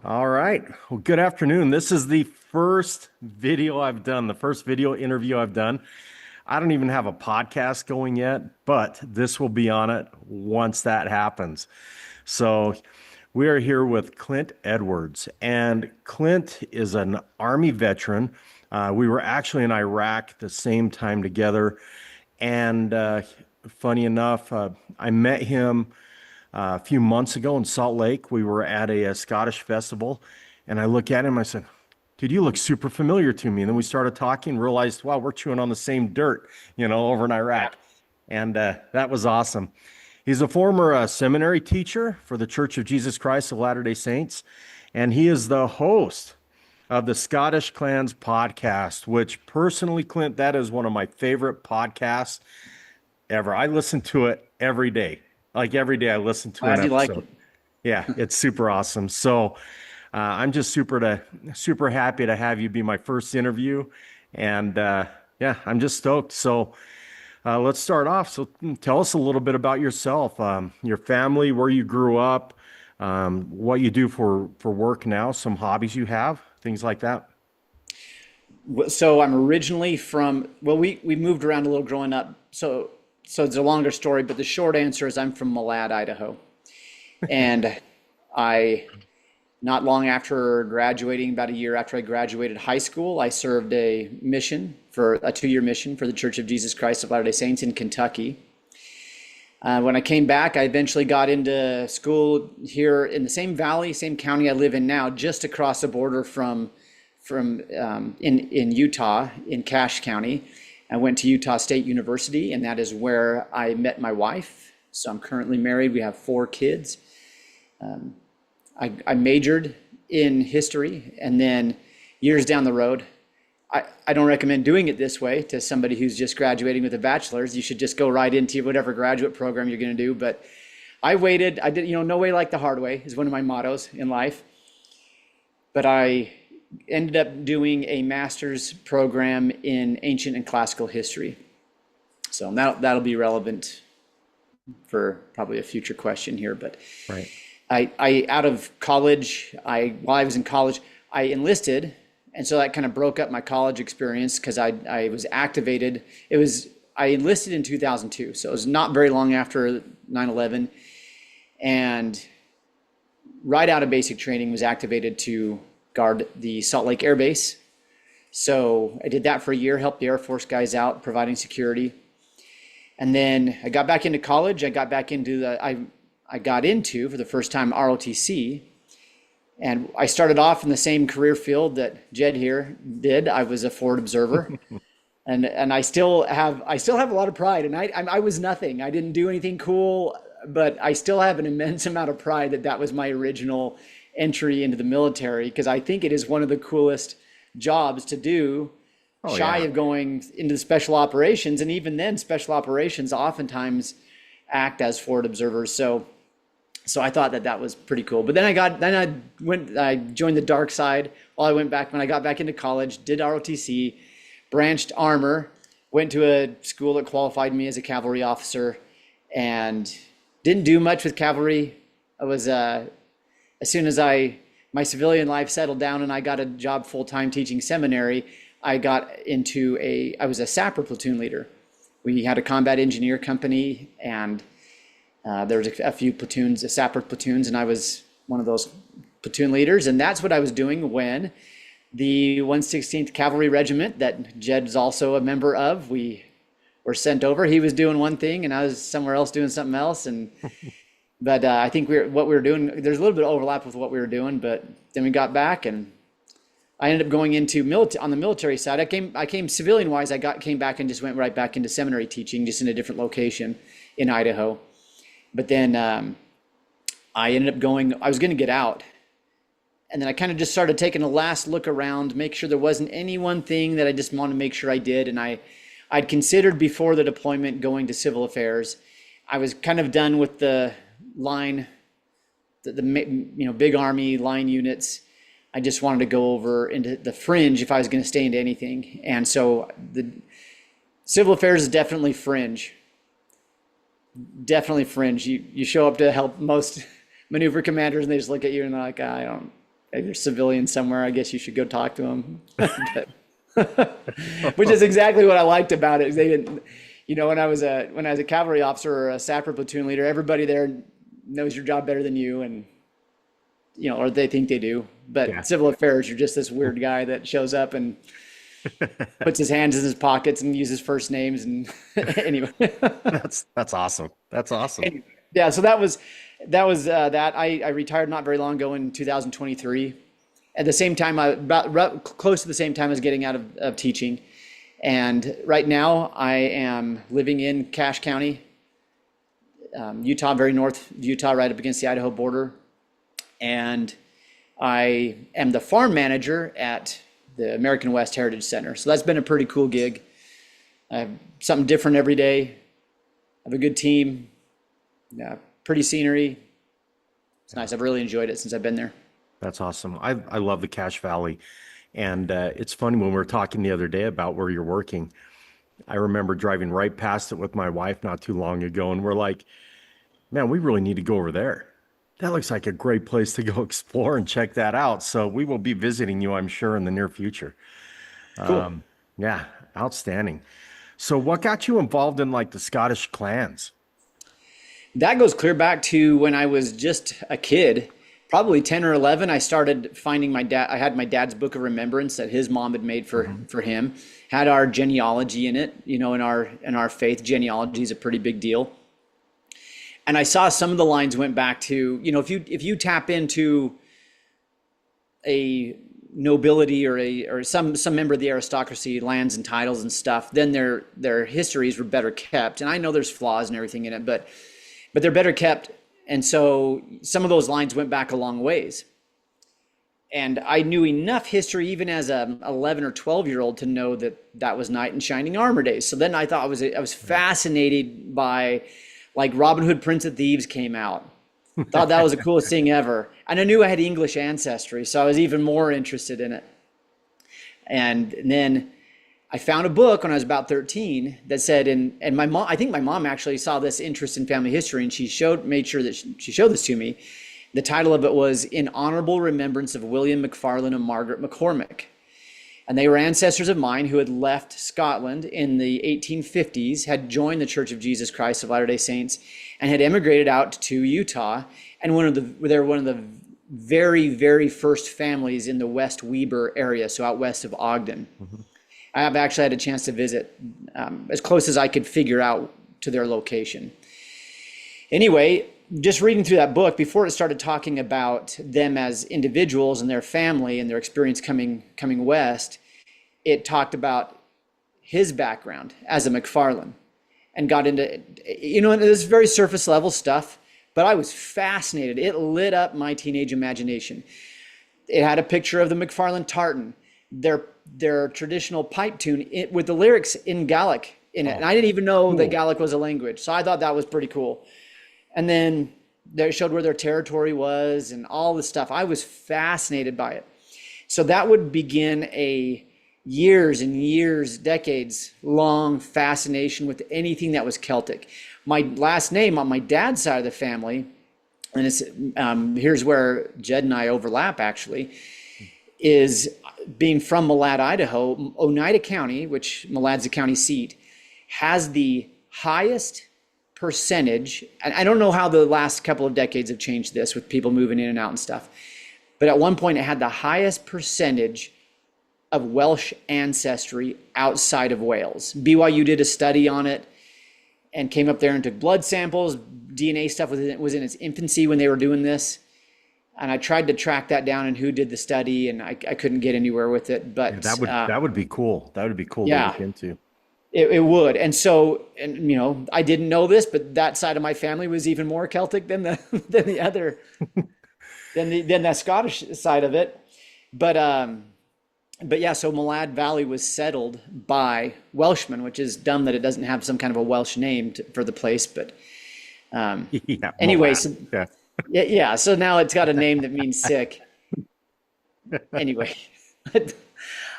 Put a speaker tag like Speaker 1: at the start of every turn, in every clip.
Speaker 1: All right. Well, good afternoon. This is the first video I've done, the first video interview I've done. I don't even have a podcast going yet, but this will be on it once that happens. So we are here with Clint Edwards, and Clint is an Army veteran. We were actually in Iraq the same time together, and funny enough, I met him a few months ago in Salt Lake. We were at a Scottish festival, and I look at him. I said, "Dude, you look super familiar to me." And then we started talking, realized, wow, we're chewing on the same dirt, over in Iraq, and that was awesome. He's a former seminary teacher for the Church of Jesus Christ of Latter-day Saints, and he is the host of the Scottish Clans podcast, which personally, Clint, that is one of my favorite podcasts ever. I listen to it every day. Like every day I listen to an
Speaker 2: Glad you like
Speaker 1: episode.
Speaker 2: it.
Speaker 1: Yeah, it's super awesome. So I'm just super happy to have you be my first interview. And yeah, I'm just stoked. So let's start off. So tell us a little bit about yourself, your family, where you grew up, what you do for work now, some hobbies you have, things like that.
Speaker 2: So I'm originally from, well, we moved around a little growing up. So it's a longer story, but the short answer is I'm from Malad, Idaho. And I, not long after graduating, about a year after I graduated high school, I served a 2-year mission for the Church of Jesus Christ of Latter-day Saints in Kentucky. When I came back, I eventually got into school here in the same valley, same county I live in now, just across the border in Utah, in Cache County. I went to Utah State University, and that is where I met my wife. So I'm currently married. We have 4 kids. I majored in history, and then years down the road, I don't recommend doing it this way to somebody who's just graduating with a bachelor's. You should just go right into whatever graduate program you're going to do. But I waited. I did, no way like the hard way is one of my mottos in life. But I ended up doing a master's program in ancient and classical history. So that'll be relevant for probably a future question here. But
Speaker 1: Right.
Speaker 2: I out of college, while I was in college, I enlisted, and so that kind of broke up my college experience because I was activated. I enlisted in 2002, so it was not very long after 9/11, and right out of basic training was activated to guard the Salt Lake Air Base. So I did that for a year, helped the Air Force guys out, providing security. And then I got back into college. I got into, for the first time, ROTC. And I started off in the same career field that Jed here did. I was a forward observer. And I still have a lot of pride. And I was nothing. I didn't do anything cool, but I still have an immense amount of pride that was my original entry into the military, because I think it is one of the coolest jobs to do,
Speaker 1: Oh,
Speaker 2: shy
Speaker 1: yeah.
Speaker 2: of going into the special operations. And even then, special operations oftentimes act as forward observers. So I thought that was pretty cool. But then I joined the dark side. When I got back into college, did ROTC, branched armor, went to a school that qualified me as a cavalry officer, and didn't do much with cavalry. I was as soon as my civilian life settled down and I got a job full-time teaching seminary, I was a sapper platoon leader. We had a combat engineer company, and there was a few platoons, sapper platoons, and I was one of those platoon leaders. And that's what I was doing when the 116th Cavalry Regiment, that Jed is also a member of, we were sent over. He was doing one thing and I was somewhere else doing something else. But I think what we were doing, there's a little bit of overlap with what we were doing, but then we got back and I ended up going into on the military side. I came civilian wise, came back and just went right back into seminary teaching, just in a different location in Idaho. But then I was going to get out. And then I kind of just started taking a last look around, make sure there wasn't any one thing that I just wanted to make sure I did. And I'd considered before the deployment going to civil affairs. I was kind of done with the line, the big Army line units. I just wanted to go over into the fringe if I was going to stay into anything. And so the civil affairs is definitely fringe. Definitely fringe. You show up to help most maneuver commanders and they just look at you and they're like, If you're civilian somewhere, I guess you should go talk to them. Which is exactly what I liked about it. They didn't, when I was a cavalry officer or a sapper platoon leader, everybody there knows your job better than you, and or they think they do.
Speaker 1: Yeah.
Speaker 2: But civil affairs, you're just this weird guy that shows up and puts his hands in his pockets and uses first names. And anyway,
Speaker 1: That's awesome. That's awesome.
Speaker 2: yeah. So that. I retired not very long ago in 2023. At the same time, close to the same time as getting out of teaching. And right now, I am living in Cache County, Utah, very north of Utah, right up against the Idaho border. And I am the farm manager at the American West Heritage Center. So that's been a pretty cool gig. I have something different every day. I have a good team, pretty scenery. It's nice. I've really enjoyed it since I've been there.
Speaker 1: That's awesome. I love the Cache Valley. And it's funny when we were talking the other day about where you're working. I remember driving right past it with my wife not too long ago, and we're like, man, we really need to go over there. That looks like a great place to go explore and check that out. So we will be visiting you, I'm sure, in the near future.
Speaker 2: Cool.
Speaker 1: Yeah, outstanding. So what got you involved in like the Scottish clans?
Speaker 2: That goes clear back to when I was just a kid, probably 10 or 11. I started finding my dad. I had my dad's book of remembrance that his mom had made for him, had our genealogy in it. In our faith, genealogy is a pretty big deal. And I saw some of the lines went back to, if you tap into a nobility or some member of the aristocracy, lands and titles and stuff, then their histories were better kept. And I know there's flaws and everything in it, but they're better kept. And so some of those lines went back a long ways. And I knew enough history, even as a 11 or 12-year-old, to know that was knight in shining armor days. So then I thought I was fascinated by, like, Robin Hood, Prince of Thieves came out. Thought that was the coolest thing ever. And I knew I had English ancestry, so I was even more interested in it. And then I found a book when I was about 13 that said, and my mom, I think my mom actually saw this interest in family history, and she made sure that she showed this to me. The title of it was In Honorable Remembrance of William McFarlane and Margaret McCormick. And they were ancestors of mine who had left Scotland in the 1850s, had joined the Church of Jesus Christ of Latter-day Saints, and had immigrated out to Utah. And they were one of the very, very first families in the West Weber area, so out west of Ogden. Mm-hmm. I have actually had a chance to visit as close as I could figure out to their location. Anyway, just reading through that book, before it started talking about them as individuals and their family and their experience coming west, it talked about his background as a McFarlane and got into, this very surface level stuff, but I was fascinated. It lit up my teenage imagination. It had a picture of the McFarlane tartan, their traditional pipe tune with the lyrics in Gaelic in it. And I didn't even know that Gaelic was a language. So I thought that was pretty cool. And then they showed where their territory was and all this stuff. I was fascinated by it. So that would begin a years and years, decades long fascination with anything that was Celtic. My last name on my dad's side of the family, and it's here's where Jed and I overlap actually, is being from Malad, Idaho. Oneida County, which Malad's the county seat, has the highest percentage, and I don't know how the last couple of decades have changed this with people moving in and out and stuff, but at one point it had the highest percentage of Welsh ancestry outside of Wales. BYU did a study on it and came up there and took blood samples. DNA stuff was in its infancy when they were doing this. And I tried to track that down and who did the study, and I couldn't get anywhere with it. But
Speaker 1: yeah, that would be cool. That would be cool to look into.
Speaker 2: It would. And so, I didn't know this, but that side of my family was even more Celtic than the other, than the Scottish side of it. But yeah, so Malad Valley was settled by Welshmen, which is dumb that it doesn't have some kind of a Welsh name for the place. But anyway, yeah. So now it's got a name that means sick. Anyway.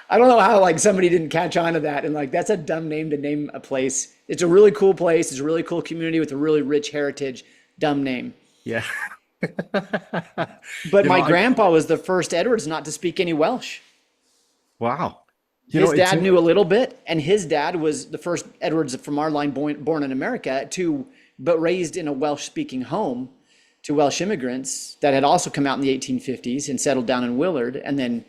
Speaker 2: I don't know how somebody didn't catch on to that and that's a dumb name to name a place. It's a really cool place. It's a really cool community with a really rich heritage. Dumb name.
Speaker 1: Yeah.
Speaker 2: But
Speaker 1: You know,
Speaker 2: my
Speaker 1: I
Speaker 2: grandpa was the first Edwards not to speak any Welsh.
Speaker 1: wow. You know,
Speaker 2: His
Speaker 1: it's
Speaker 2: dad knew a little bit, and his dad was the first Edwards from our line born in America but raised in a Welsh-speaking home to Welsh immigrants that had also come out in the 1850s and settled down in Willard. And then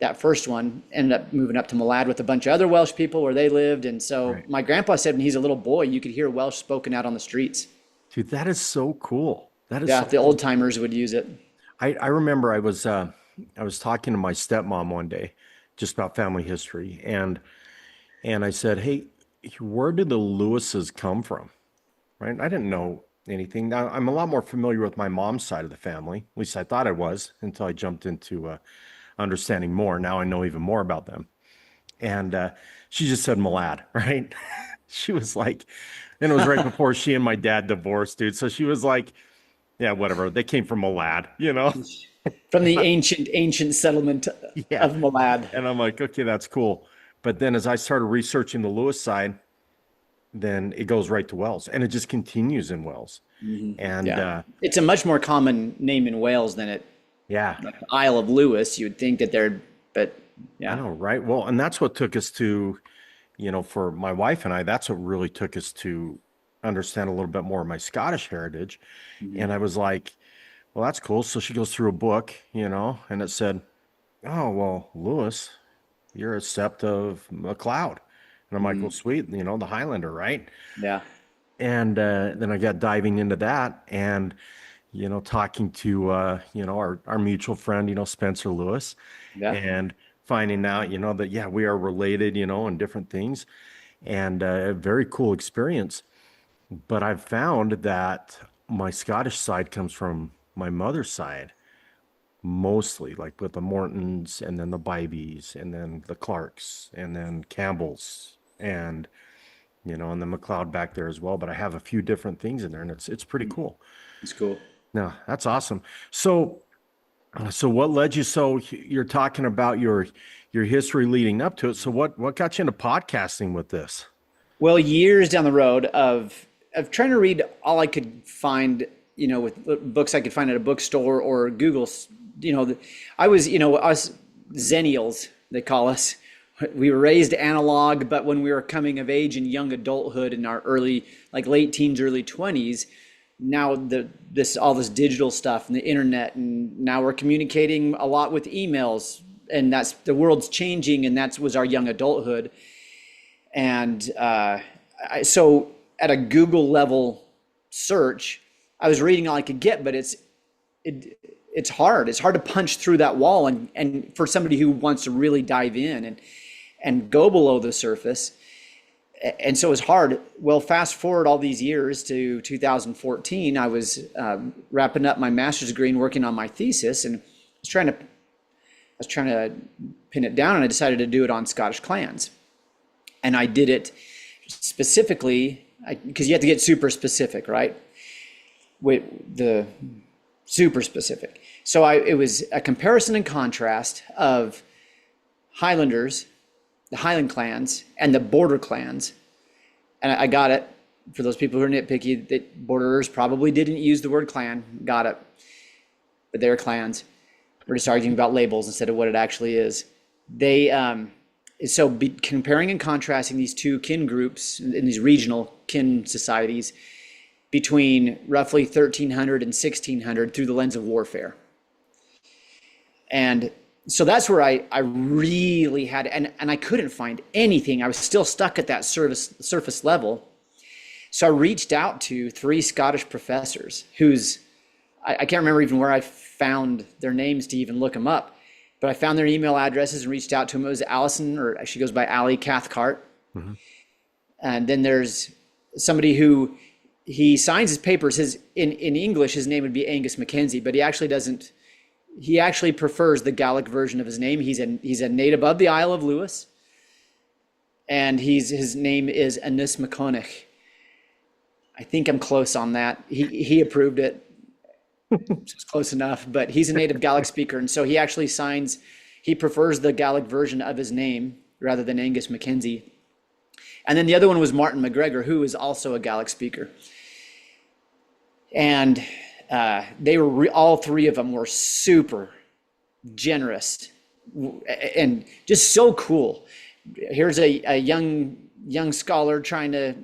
Speaker 2: that first one ended up moving up to Malad with a bunch of other Welsh people where they lived. And so
Speaker 1: right.
Speaker 2: my grandpa said when he's a little boy, you could hear Welsh spoken out on the streets.
Speaker 1: Dude, that is so cool. That is
Speaker 2: Yeah,
Speaker 1: so
Speaker 2: the
Speaker 1: cool.
Speaker 2: old timers would use it.
Speaker 1: I remember I was talking to my stepmom one day just about family history and I said, "Hey, where did the Lewises come from?" Right? I didn't know anything. Now, I'm a lot more familiar with my mom's side of the family. At least I thought I was until I jumped into understanding more. Now I know even more about them. And she just said Malad, right? She was like, and it was right before she and my dad divorced, dude. So she was like, yeah, whatever. They came from Malad, you know?
Speaker 2: From the ancient settlement
Speaker 1: Yeah.
Speaker 2: of Malad.
Speaker 1: And I'm like, okay, that's cool. But then as I started researching the Lewis side, then it goes right to Wells and it just continues in Wells. And
Speaker 2: Yeah. It's a much more common name in Wales than it
Speaker 1: yeah,
Speaker 2: like the Isle of Lewis. You would think that they're, but
Speaker 1: I
Speaker 2: yeah.
Speaker 1: know, right? Well, and that's what took us to, you know, for my wife and I, that's what really took us to understand a little bit more of my Scottish heritage. And I was like, well, that's cool. So she goes through a book, you know, and it said, oh, well, Lewis, you're a sept of MacLeod. And I'm like, well, sweet, you know, the Highlander, right?
Speaker 2: Yeah.
Speaker 1: And then I got diving into that and, you know, talking to, you know, our mutual friend, you know, Spencer Lewis,
Speaker 2: Yeah.
Speaker 1: and finding out, you know, that, yeah, we are related, you know, and different things. And a very cool experience. But I've found that my Scottish side comes from my mother's side mostly, like with the Mortons and then the Bybes and then the Clarks and then Campbells and you know, and the McLeod back there as well. But I have a few different things in there, and it's pretty cool.
Speaker 2: It's cool.
Speaker 1: No, that's awesome. So, so what led you? So you're talking about your history leading up to it. So what got you into podcasting with this?
Speaker 2: Well, years down the road of trying to read all I could find, with books I could find at a bookstore or Google, I was, us Zennials, they call us. We were raised analog, but when we were coming of age in young adulthood in our early, like late teens, early 20s, now all this digital stuff and the internet, and now we're communicating a lot with emails, and that's the world's changing, and that was our young adulthood. And so at a Google level search, I was reading all I could get, but it's hard. It's hard to punch through that wall, and for somebody who wants to really dive in and go below the surface. And so it's hard. Well, fast forward all these years to 2014, I was wrapping up my master's degree and working on my thesis, and I was trying to pin it down, and I decided to do it on Scottish clans. And I did it specifically because you have to get super specific, right? With the super specific. So it was a comparison and contrast of Highlanders, the Highland clans, and the border clans. And I got it. For those people who are nitpicky, that borderers probably didn't use the word clan. Got it. But they're clans. We're just arguing about labels instead of what it actually is. Comparing and contrasting these two kin groups in these regional kin societies between roughly 1300 and 1600 through the lens of warfare. And so that's where I really had, and I couldn't find anything. I was still stuck at that surface level. So I reached out to 3 Scottish professors I can't remember even where I found their names to even look them up, but I found their email addresses and reached out to them. It was Allison, or she goes by Ali Cathcart.
Speaker 1: Mm-hmm.
Speaker 2: And then there's somebody who he signs his papers. In English, his name would be Angus Mackenzie, but he actually doesn't. He actually prefers the Gaelic version of his name. He's a native of the Isle of Lewis, and his name is Anis McConaughey. I think I'm close on that. He approved it. It's close enough, but he's a native Gaelic speaker, and so he actually he prefers the Gaelic version of his name rather than Angus Mackenzie. And then the other one was Martin McGregor, who is also a Gaelic speaker. And They were all three of them were super generous and just so cool. Here's a young scholar trying to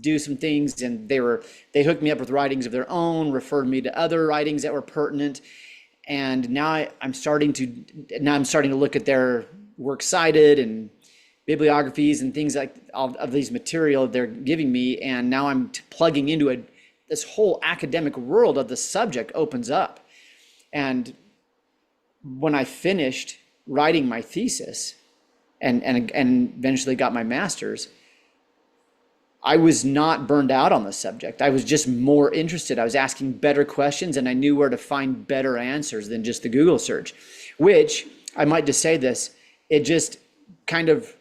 Speaker 2: do some things, and they hooked me up with writings of their own, referred me to other writings that were pertinent, and I'm starting to look at their works cited and bibliographies and things like of these material they're giving me, and now I'm plugging into this whole academic world of the subject opens up. And when I finished writing my thesis and eventually got my master's, I was not burned out on the subject. I was just more interested. I was asking better questions, and I knew where to find better answers than just the Google search, which I might just say this, it just kind of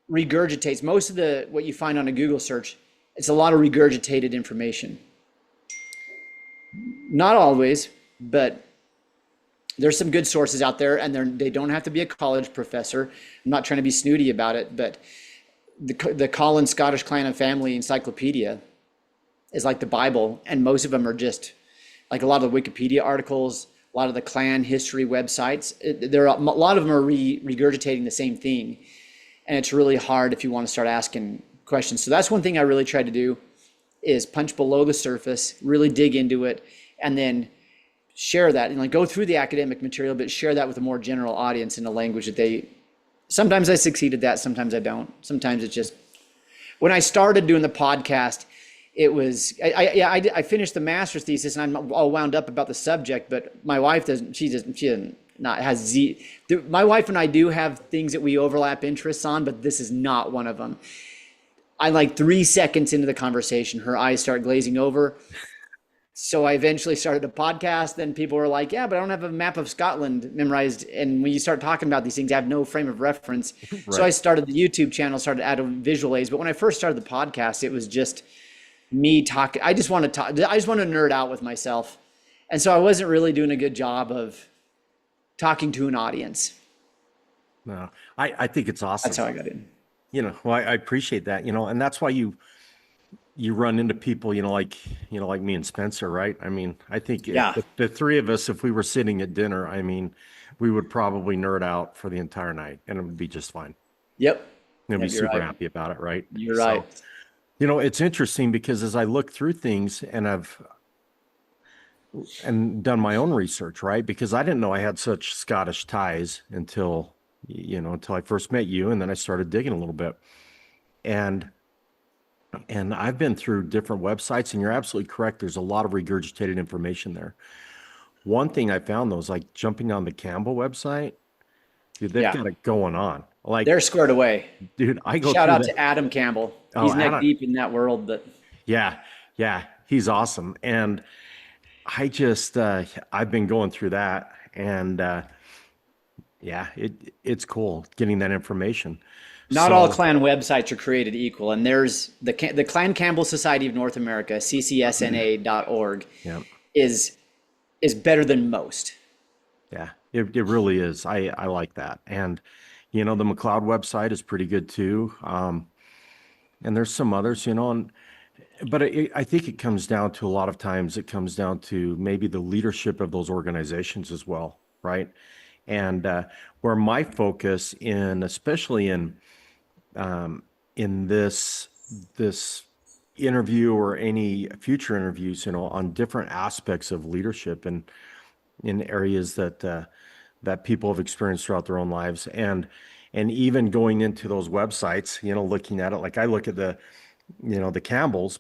Speaker 2: regurgitates most of what you find on a Google search. It's a lot of regurgitated information. Not always, but there's some good sources out there, and they don't have to be a college professor. I'm not trying to be snooty about it, but the Collins Scottish Clan and Family Encyclopedia is like the Bible, and most of them are just like a lot of the Wikipedia articles, a lot of the clan history websites. A lot of them are regurgitating the same thing, and it's really hard if you want to start asking questions. So that's one thing I really try to do is punch below the surface, really dig into it, and then share that and like go through the academic material, but share that with a more general audience in a language that they. Sometimes I succeed at that. Sometimes I don't. Sometimes it's just, when I started doing the podcast, it was, I finished the master's thesis and I'm all wound up about the subject, but my wife doesn't, she doesn't not has my wife and I do have things that we overlap interests on, but this is not one of them. I like 3 seconds into the conversation, her eyes start glazing over. So I eventually started a podcast. Then people were like, yeah, but I don't have a map of Scotland memorized. And when you start talking about these things, I have no frame of reference. Right. So I started the YouTube channel, started adding visual aids. But when I first started the podcast, it was just me talking. I just want to talk. I just want to nerd out with myself. And so I wasn't really doing a good job of talking to an audience.
Speaker 1: No, I think it's awesome.
Speaker 2: That's how I got in.
Speaker 1: Well, I appreciate that, and that's why you run into people, like me and Spencer, right? I mean, I think the three of us, if we were sitting at dinner, I mean, we would probably nerd out for the entire night and it would be just fine.
Speaker 2: Yep.
Speaker 1: And be super happy about it, right?
Speaker 2: You're right.
Speaker 1: It's interesting because as I look through things and I've done my own research, right? Because I didn't know I had such Scottish ties until I first met you, and then I started digging a little bit. And I've been through different websites, and you're absolutely correct. There's a lot of regurgitated information there. One thing I found, though, is like jumping on the Campbell website. Dude, they've got it going on. Like,
Speaker 2: they're squared away.
Speaker 1: Dude, I go
Speaker 2: shout out to Adam Campbell. He's neck deep in that world. But
Speaker 1: yeah, he's awesome. And I just I've been going through that, and it's cool getting that information.
Speaker 2: Not all clan websites are created equal, and there's the Clan Campbell Society of North America, ccsna.org, is better than most.
Speaker 1: Yeah, it really is. I like that. And the McLeod website is pretty good too. And there's some others, but I think it comes down to, a lot of times it comes down to maybe the leadership of those organizations as well, right? And where my focus especially in this interview or any future interviews, on different aspects of leadership and in areas that people have experienced throughout their own lives, and even going into those websites, looking at it, like I look at the Campbells,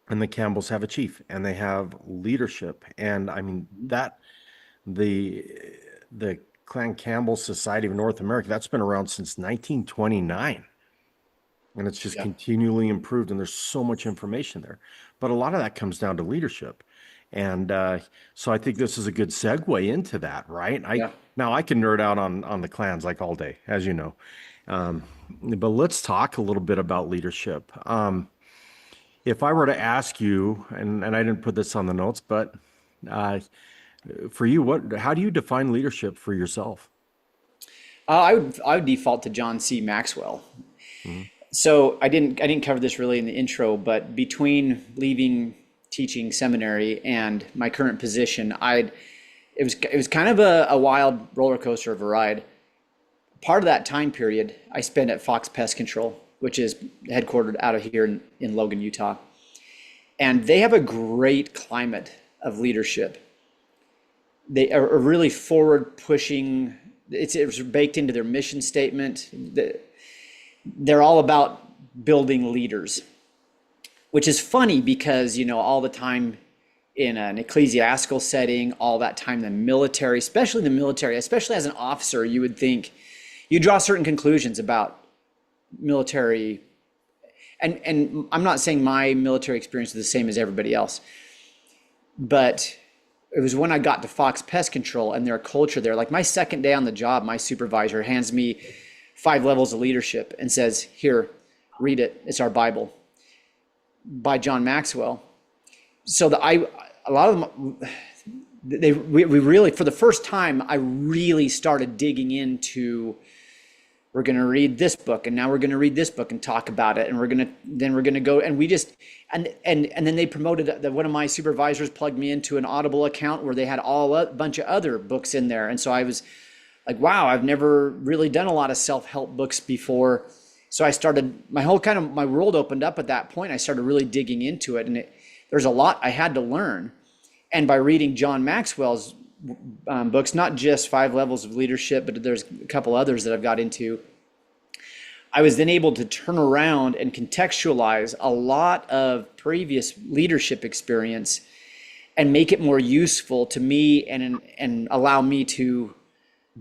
Speaker 1: and the Campbells have a chief and they have leadership, and I mean that the Clan Campbell Society of North America, that's been around since 1929. And it's just continually improved, and there's so much information there. But a lot of that comes down to leadership. And so I think this is a good segue into that, right? Now I can nerd out on the clans like all day, as you know. But let's talk a little bit about leadership. If I were to ask you, and I didn't put this on the notes, but for you, how do you define leadership for yourself?
Speaker 2: I would default to John C. Maxwell. Mm-hmm. So I didn't cover this really in the intro, but between leaving teaching seminary and my current position, it was kind of a wild roller coaster of a ride. Part of that time period I spent at Fox Pest Control, which is headquartered out of here in Logan, Utah. And they have a great climate of leadership. They are really forward pushing. It's baked into their mission statement. They're all about building leaders, which is funny because, all the time in an ecclesiastical setting, all that time in the military, especially the military, especially as an officer, you would think you draw certain conclusions about military. And I'm not saying my military experience is the same as everybody else, but it was when I got to Fox Pest Control and their culture there. Like my second day on the job, my supervisor hands me 5 levels of leadership and says, "Here, read it. It's our Bible by John Maxwell." So a lot of them, we really, for the first time, I really started digging into, we're going to read this book, and now we're going to read this book and talk about it, and we're going to go, and we just, and then they promoted that. One of my supervisors plugged me into an Audible account where they had a bunch of other books in there, and so I was like, wow, I've never really done a lot of self-help books before. So I started, my world opened up at that point. I started really digging into it, and there's a lot I had to learn. And by reading John Maxwell's books, not just 5 Levels of Leadership, but there's a couple others that I've got into, I was then able to turn around and contextualize a lot of previous leadership experience and make it more useful to me and allow me to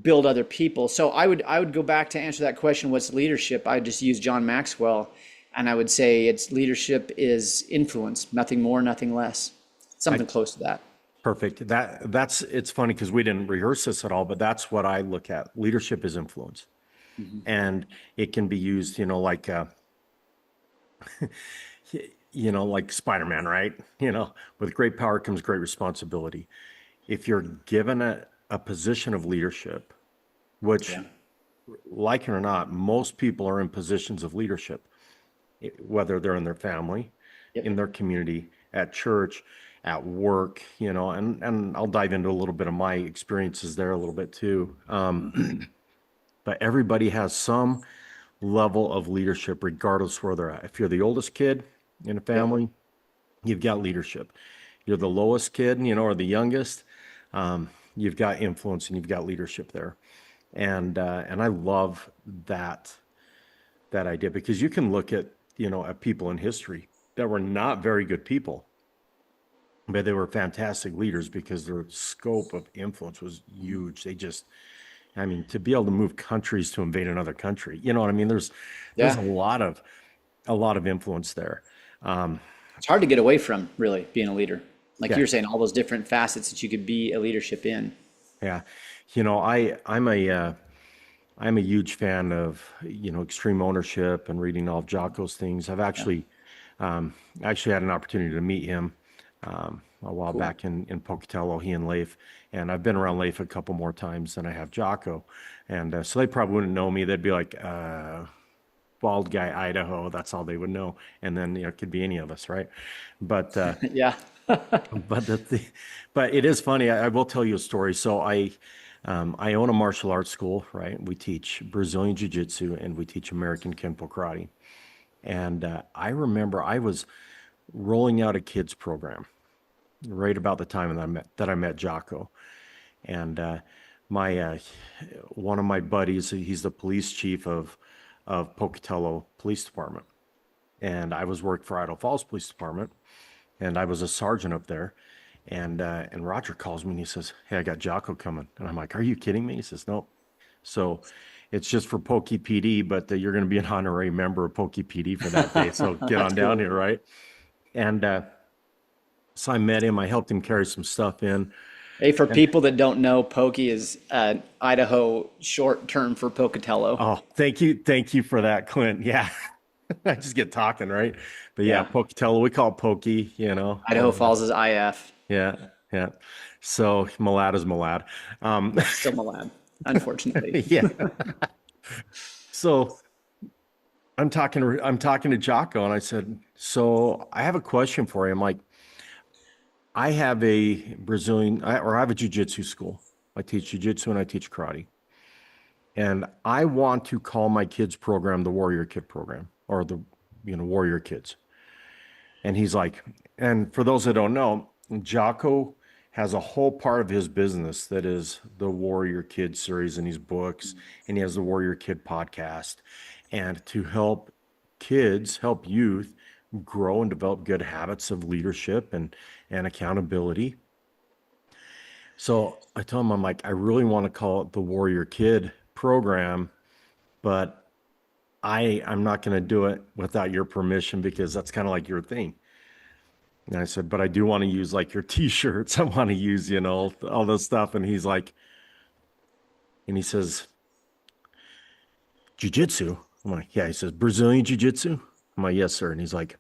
Speaker 2: build other people. So I would go back to answer that question, what's leadership? I just use John Maxwell, and I would say it's leadership is influence, nothing more, nothing less. Something close to that.
Speaker 1: Perfect. It's funny because we didn't rehearse this at all, but that's what I look at. Leadership is influence. Mm-hmm. And it can be used, like like Spider-Man, right? With great power comes great responsibility. If you're given a position of leadership, which, like it or not, most people are in positions of leadership, whether they're in their family, in their community, at church, at work, and I'll dive into a little bit of my experiences there a little bit too. But everybody has some level of leadership, regardless where they're at. If you're the oldest kid in a family, you've got leadership. You're the lowest kid, or the youngest, you've got influence and you've got leadership there. And I love that idea, because you can look at, at people in history that were not very good people, but they were fantastic leaders because their scope of influence was huge. To be able to move countries to invade another country, you know what I mean? There's a lot of influence there.
Speaker 2: It's hard to get away from, really, being a leader. Like you're saying, all those different facets that you could be a leadership in.
Speaker 1: Yeah. I'm a huge fan of, extreme ownership and reading all of Jocko's things. I've actually had an opportunity to meet him a while back in Pocatello, he and Leif. And I've been around Leif a couple more times than I have Jocko. And so they probably wouldn't know me. They'd be like, bald guy, Idaho. That's all they would know. And then, it could be any of us, right? But
Speaker 2: yeah.
Speaker 1: but it is funny. I will tell you a story. So I own a martial arts school, right? We teach Brazilian Jiu-Jitsu and we teach American Kenpo Karate. And I remember I was rolling out a kids program right about the time that I met Jocko. And my one of my buddies, he's the police chief of Pocatello Police Department. And I was working for Idaho Falls Police Department, and I was a sergeant up there. And Roger calls me and he says, "Hey, I got Jocko coming." And I'm like, "Are you kidding me?" He says, "No." So it's just for Pokey PD, but you're going to be an honorary member of Pokey PD for that day. So get on down here, right? And so I met him. I helped him carry some stuff in.
Speaker 2: Hey, for people that don't know, Pokey is Idaho short term for Pocatello.
Speaker 1: Oh, thank you for that, Clint. Yeah. I just get talking, right? But yeah, Pocatello, we call it Pokey,
Speaker 2: Idaho Falls is IF.
Speaker 1: Yeah. So Malad is Malad.
Speaker 2: Still Malad, unfortunately.
Speaker 1: Yeah. So I'm talking to Jocko, and I said, "So I have a question for you." I'm like, I have a or I have a jujitsu school. I teach jujitsu and I teach karate. And I want to call my kids program the Warrior Kid program or Warrior Kids. And he's like, and for those that don't know, Jocko has a whole part of his business that is the Warrior Kid series and his books, and he has the Warrior Kid podcast. And to help kids, help youth grow and develop good habits of leadership and accountability. So I told him, I'm like, I really want to call it the Warrior Kid program, but I'm not going to do it without your permission because that's kind of like your thing. And I said, but I do want to use like your t-shirts. I want to use, all this stuff. And he's like, and he says, jiu-jitsu. I'm like, yeah. He says, Brazilian jiu-jitsu. I'm like, yes, sir. And he's like,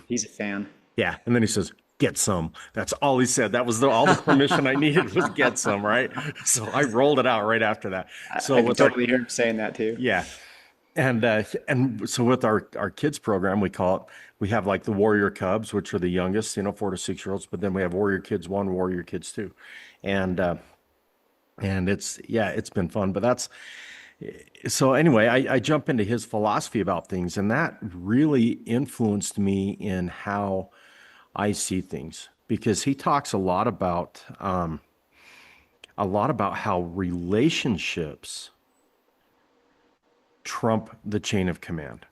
Speaker 2: He's a fan.
Speaker 1: yeah. And then he says, get some. That's all he said. That was all the permission I needed was get some, right? So I rolled it out right after that. So
Speaker 2: I can
Speaker 1: with our,
Speaker 2: totally hear him saying that too.
Speaker 1: yeah. And so with our kids program, we have like the Warrior Cubs, which are the youngest, 4 to 6 year olds, but then we have Warrior Kids 1, Warrior Kids 2. And it's been fun, but so anyway, I jump into his philosophy about things, and that really influenced me in how I see things because he talks a lot about how relationships trump the chain of command,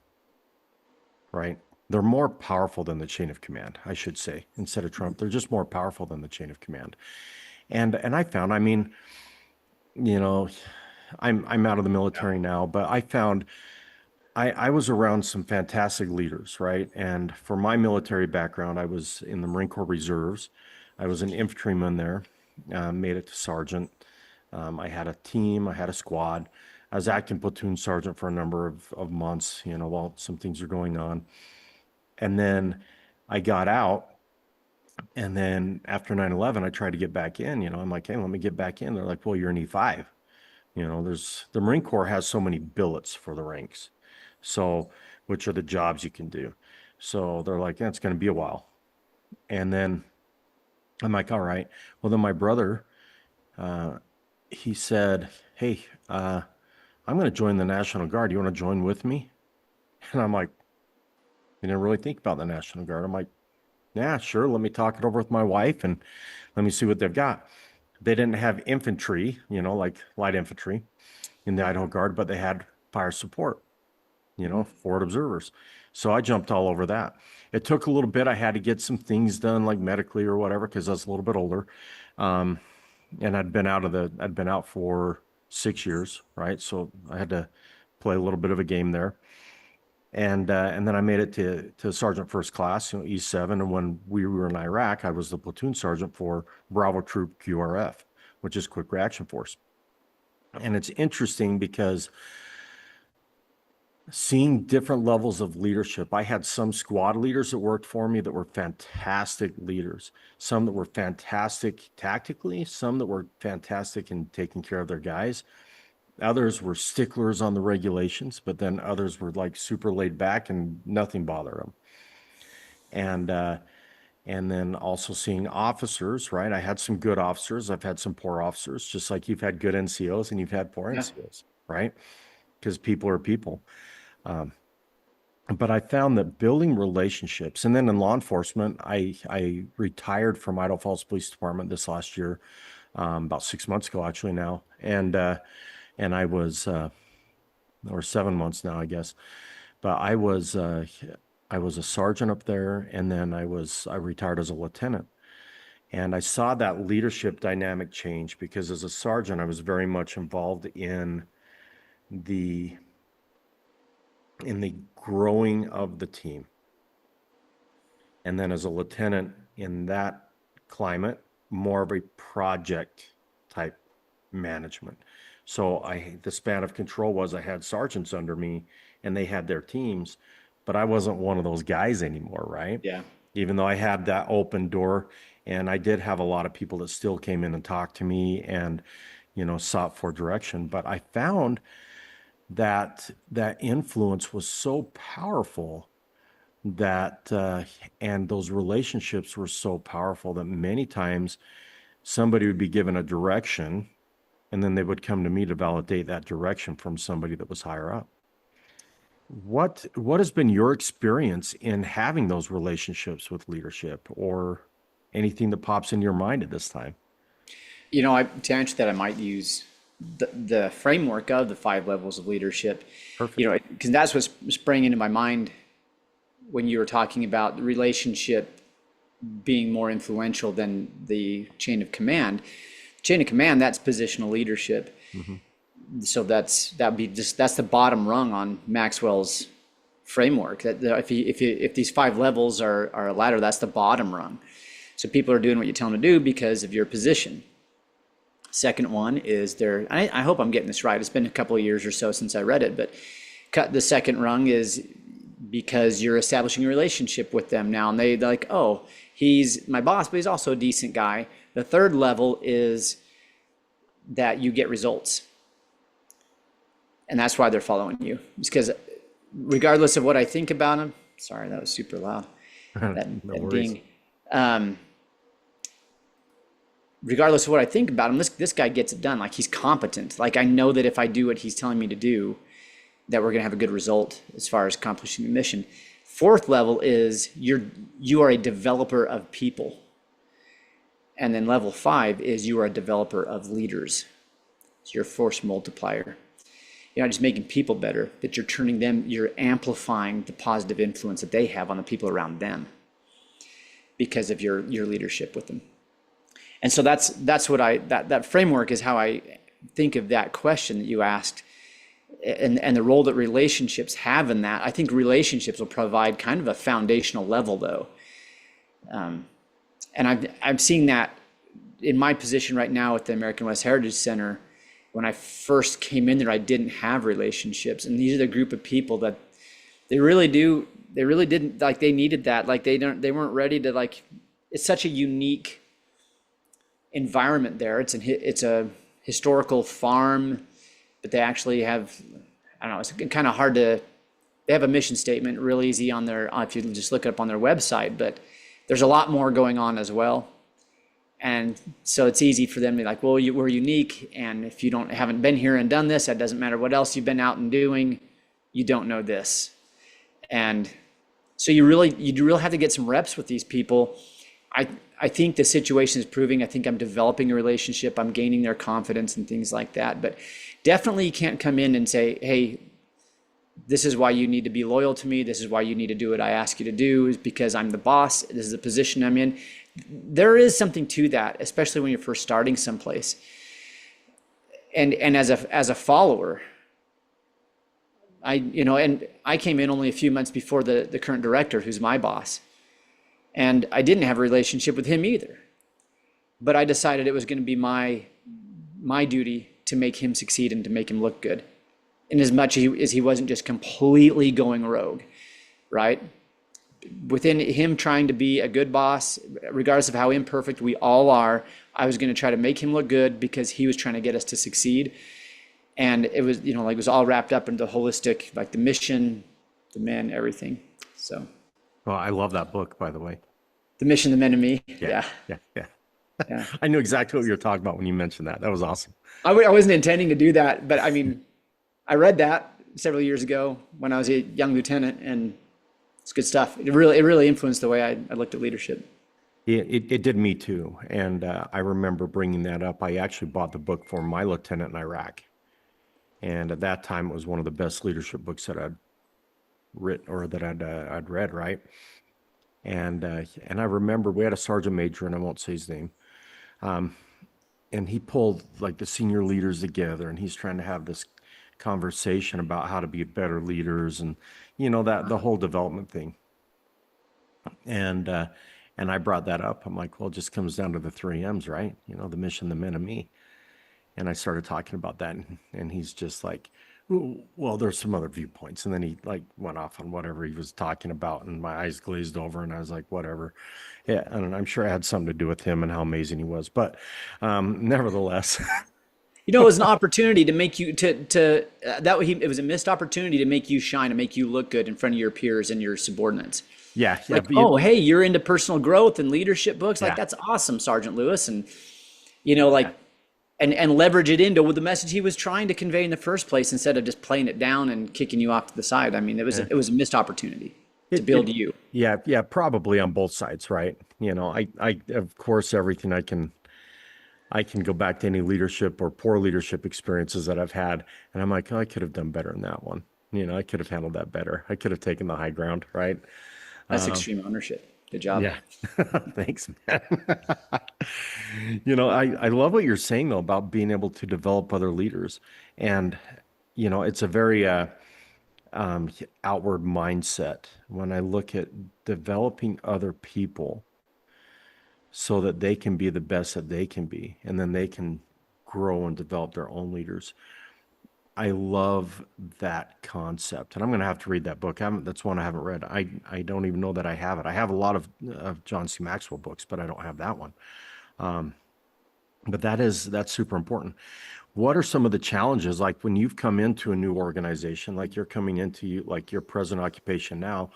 Speaker 1: right? They're more powerful than the chain of command, I should say, instead of Trump. They're just more powerful than the chain of command. And I found, I mean, you know, I'm out of the military now, but I found I was around some fantastic leaders, right? And for my military background, I was in the Marine Corps Reserves. I was an infantryman there, made it to sergeant. I had a team, I had a squad. I was acting platoon sergeant for a number of months, while some things are going on. And then I got out. And then after 9/11, I tried to get back in. I'm like, hey, let me get back in. They're like, well, you're an E5. There's the Marine Corps has so many billets for the ranks. So, which are the jobs you can do. So they're like, yeah, it's going to be a while. And then I'm like, all right. Well, then my brother, uh, he said, hey, I'm going to join the National Guard. You want to join with me? And I'm like, you didn't really think about the National Guard. I'm like, yeah, sure. Let me talk it over with my wife and let me see what they've got. They didn't have infantry, like light infantry in the Idaho Guard, but they had fire support, forward observers. So I jumped all over that. It took a little bit. I had to get some things done, like medically or whatever, because I was a little bit older. Um, and I'd been out for 6 years, right? So I had to play a little bit of a game there. And then I made it to sergeant first class, E7. And when we were in Iraq, I was the platoon sergeant for Bravo Troop QRF, which is Quick Reaction Force. And it's interesting because seeing different levels of leadership, I had some squad leaders that worked for me that were fantastic leaders, some that were fantastic tactically, some that were fantastic in taking care of their guys. Others were sticklers on the regulations, but then others were like super laid back and nothing bothered them. And then also seeing officers, right? I had some good officers. I've had some poor officers, just like you've had good NCOs and you've had poor
Speaker 2: Yeah.
Speaker 1: NCOs, right? Because people are people. But I found that building relationships, and then in law enforcement, I retired from Idaho Falls Police Department this last year, about 6 months ago, actually now, and I was or 7 months now, I guess. But I was a sergeant up there, and then I retired as a lieutenant, and I saw that leadership dynamic change because as a sergeant, I was very much involved the in the growing of the team. And then as a lieutenant in that climate, more of a project type management. So the span of control was I had sergeants under me and they had their teams, but I wasn't one of those guys anymore, right?
Speaker 2: Yeah.
Speaker 1: Even though I had that open door, and I did have a lot of people that still came in and talked to me and, sought for direction. But I found that influence was so powerful that and those relationships were so powerful that many times somebody would be given a direction and then they would come to me to validate that direction from somebody that was higher up. What has been your experience in having those relationships with leadership or anything that pops in your mind at this time?
Speaker 2: To answer that, I might use the framework of the 5 levels of leadership.
Speaker 1: Perfect.
Speaker 2: Because that's what sprang into my mind when you were talking about the relationship being more influential than the chain of command. Chain of command, that's positional leadership.
Speaker 1: Mm-hmm.
Speaker 2: So that's the bottom rung on Maxwell's framework. That if these 5 levels are a ladder, that's the bottom rung. So people are doing what you tell them to do because of your position. Second one is I hope I'm getting this right. It's been a couple of years or so since I read it, but the second rung is because you're establishing a relationship with them now, and they're like, oh, he's my boss, but he's also a decent guy. The third level is that you get results. And that's why they're following you. It's because regardless of what I think about them, sorry, that was super loud.
Speaker 1: No
Speaker 2: Ding. Regardless of what I think about him, this guy gets it done. Like, he's competent. Like, I know that if I do what he's telling me to do, that we're going to have a good result as far as accomplishing the mission. Fourth level is you are a developer of people. And then level 5 is you are a developer of leaders. It's your force multiplier. You're not just making people better, but you're amplifying the positive influence that they have on the people around them because of your leadership with them. And so that's what that framework is how I think of that question that you asked, and the role that relationships have in that. I think relationships will provide kind of a foundational level, though. And I'm seeing that in my position right now at the American West Heritage Center. When I first came in there, I didn't have relationships, and these are the group of people that they really didn't, like, they needed that. Like, they weren't ready to, like, it's such a unique environment there. It's a historical farm, but they actually have, I don't know, it's kind of hard to, they have a mission statement real easy on their, if you just look it up on their website, but there's a lot more going on as well. And so it's easy for them to be like, well, we're unique, and if you haven't been here and done this, that doesn't matter what else you've been out and doing, you don't know this. And so you really have to get some reps with these people. I think the situation is proving, I think I'm developing a relationship, I'm gaining their confidence and things like that. But definitely you can't come in and say, hey, this is why you need to be loyal to me, this is why you need to do what I ask you to do, is because I'm the boss, this is the position I'm in. There is something to that, especially when you're first starting someplace. And as a follower, I came in only a few months before the current director, who's my boss. And I didn't have a relationship with him either. But I decided it was going to be my duty to make him succeed and to make him look good. In as much as he wasn't just completely going rogue, right? Within him trying to be a good boss, regardless of how imperfect we all are, I was going to try to make him look good because he was trying to get us to succeed. And it was, it was all wrapped up into holistic, like the mission, the men, everything. So.
Speaker 1: Well, I love that book, by the way.
Speaker 2: The Mission, the Men, and Me.
Speaker 1: Yeah. I knew exactly what you were talking about when you mentioned that. That was awesome.
Speaker 2: I wasn't intending to do that, but I mean, I read that several years ago when I was a young lieutenant, and it's good stuff. It really influenced the way I looked at leadership.
Speaker 1: It did me too. And I remember bringing that up. I actually bought the book for my lieutenant in Iraq. And at that time, it was one of the best leadership books that I'd written or that I'd read, right? And I remember we had a sergeant major, and I won't say his name, and he pulled like the senior leaders together, and he's trying to have this conversation about how to be better leaders, and that the whole development thing. And I brought that up. I'm like, well, it just comes down to the 3 M's, right? The mission, the men, and me. And I started talking about that, and he's just like, well, there's some other viewpoints. And then he like went off on whatever he was talking about, and my eyes glazed over, and I was like, whatever. Yeah, and I'm sure it had something to do with him and how amazing he was. But nevertheless.
Speaker 2: It was an opportunity to make you it was a missed opportunity to make you shine, to make you look good in front of your peers and your subordinates.
Speaker 1: Yeah, yeah,
Speaker 2: Like, oh, hey, you're into personal growth and leadership books. Like,
Speaker 1: yeah,
Speaker 2: that's awesome, Sergeant Lewis. And,
Speaker 1: yeah.
Speaker 2: like, and leverage it into the message he was trying to convey in the first place instead of just playing it down and kicking you off to the side. I mean,
Speaker 1: Yeah.
Speaker 2: it was a missed opportunity to
Speaker 1: It,
Speaker 2: build
Speaker 1: it,
Speaker 2: you.
Speaker 1: yeah, yeah, probably on both sides, right? Of course, everything I can go back to any leadership or poor leadership experiences that I've had, and I'm like, oh, I could have done better in that one. I could have handled that better. I could have taken the high ground, right?
Speaker 2: That's extreme ownership. Good job.
Speaker 1: Yeah. Thanks, man. I love what you're saying though about being able to develop other leaders. And, it's a very um, outward mindset when I look at developing other people so that they can be the best that they can be, and then they can grow and develop their own leaders. I love that concept, and I'm going to have to read that book. That's one I haven't read. I don't even know that I have it. I have a lot of John C. Maxwell books, but I don't have that one. But that's super important. What are some of the challenges, like when you've come into a new organization, like you're coming into like your present occupation now?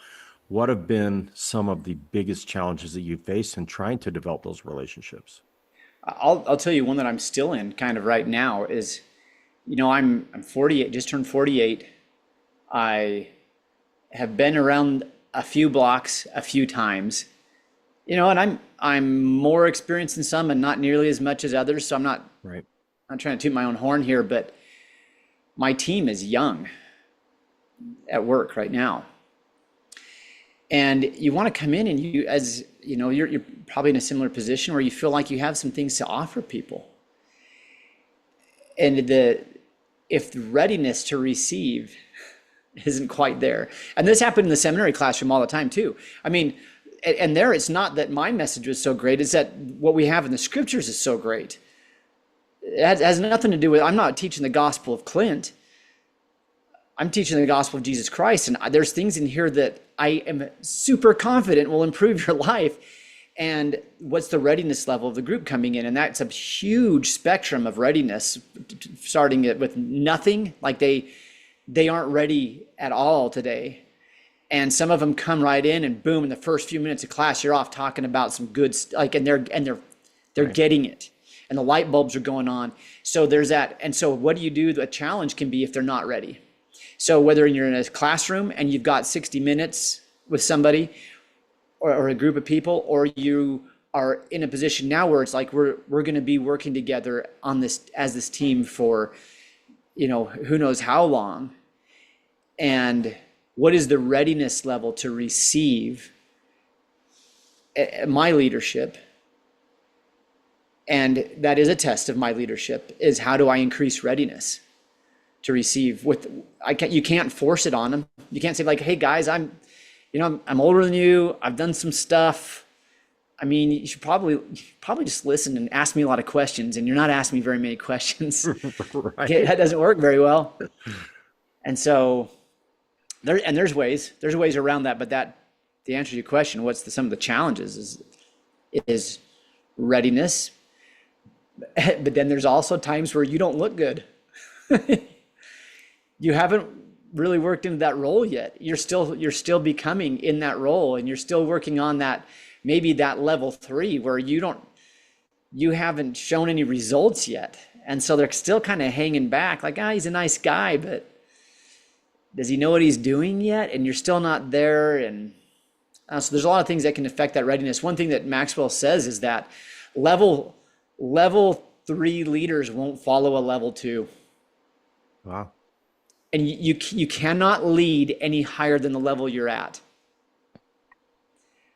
Speaker 1: What have been some of the biggest challenges that you face in trying to develop those relationships?
Speaker 2: I'll tell you one that I'm still in kind of right now is, I'm 48, just turned 48. I have been around a few blocks a few times, and I'm more experienced than some and not nearly as much as others. So
Speaker 1: Right.
Speaker 2: I'm not trying to toot my own horn here, but my team is young at work right now. And you want to come in and you're probably in a similar position where you feel like you have some things to offer people. And if the readiness to receive isn't quite there. And this happened in the seminary classroom all the time too. I mean, and there it's not that my message was so great, it's that what we have in the scriptures is so great. It has nothing to do with, I'm not teaching the gospel of Clint. I'm teaching the gospel of Jesus Christ. And there's things in here that I am super confident will improve your life. And what's the readiness level of the group coming in? And that's a huge spectrum of readiness, starting it with nothing, like they aren't ready at all today. And some of them come right in and boom, in the first few minutes of class, you're off talking about some good, like, and they're
Speaker 1: Right.
Speaker 2: getting it. And the light bulbs are going on. So there's that. And so what do you do? The challenge can be if they're not ready. So whether you're in a classroom and you've got 60 minutes with somebody or a group of people, or you are in a position now where it's like we're going to be working together on this as this team for, who knows how long. And what is the readiness level to receive my leadership? And that is a test of my leadership, is how do I increase readiness to receive you can't force it on them. You can't say like, hey guys, I'm older than you. I've done some stuff. I mean, you should probably just listen and ask me a lot of questions, and you're not asking me very many questions.
Speaker 1: Right.
Speaker 2: That doesn't work very well. And so there's ways around that, but the answer to your question, some of the challenges is readiness. But then there's also times where you don't look good. You haven't really worked into that role yet. You're still becoming in that role, and you're still working on that, maybe that level 3 where you haven't shown any results yet. And so they're still kind of hanging back like, he's a nice guy, but does he know what he's doing yet? And you're still not there. And so there's a lot of things that can affect that readiness. One thing that Maxwell says is that level 3 leaders won't follow a level 2.
Speaker 1: Wow.
Speaker 2: And you cannot lead any higher than the level you're at.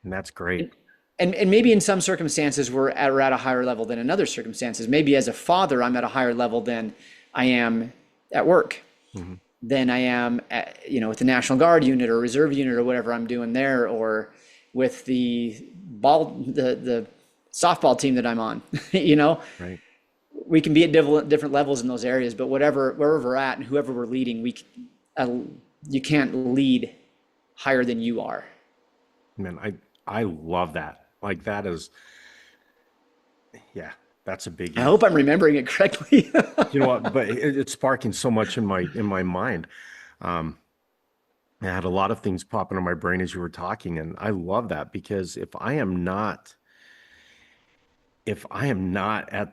Speaker 1: And that's great.
Speaker 2: And maybe in some circumstances we're at a higher level than in other circumstances. Maybe as a father, I'm at a higher level than I am at work,
Speaker 1: Mm-hmm.
Speaker 2: than I am at, with the National Guard unit or Reserve unit or whatever I'm doing there, or with the softball team that I'm on.
Speaker 1: Right.
Speaker 2: We can be at different levels in those areas, but wherever we're at and whoever we're leading, you can't lead higher than you are.
Speaker 1: Man, I love that. Like that is, yeah, That's a
Speaker 2: I
Speaker 1: biggie.
Speaker 2: hope I'm remembering it correctly.
Speaker 1: You know what? But it's sparking so much in my mind. Um, I had a lot of things popping in my brain as you were talking, and I love that because if I am not at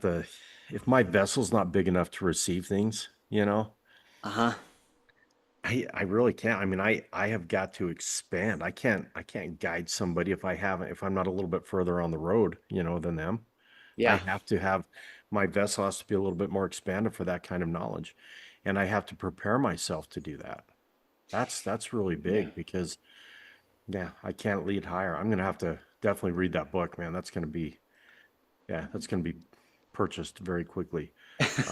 Speaker 1: the if my vessel's not big enough to receive things,
Speaker 2: Uh-huh.
Speaker 1: I really can't. I mean, I have got to expand. I can't guide somebody if I'm not a little bit further on the road, than them. I
Speaker 2: Yeah.
Speaker 1: have to have my vessel has to be a little bit more expanded for that kind of knowledge. And I have to prepare myself to do that. That's really
Speaker 2: Yeah.
Speaker 1: big because yeah, I can't lead higher. I'm gonna have to definitely read that book, man. That's gonna be purchased very quickly.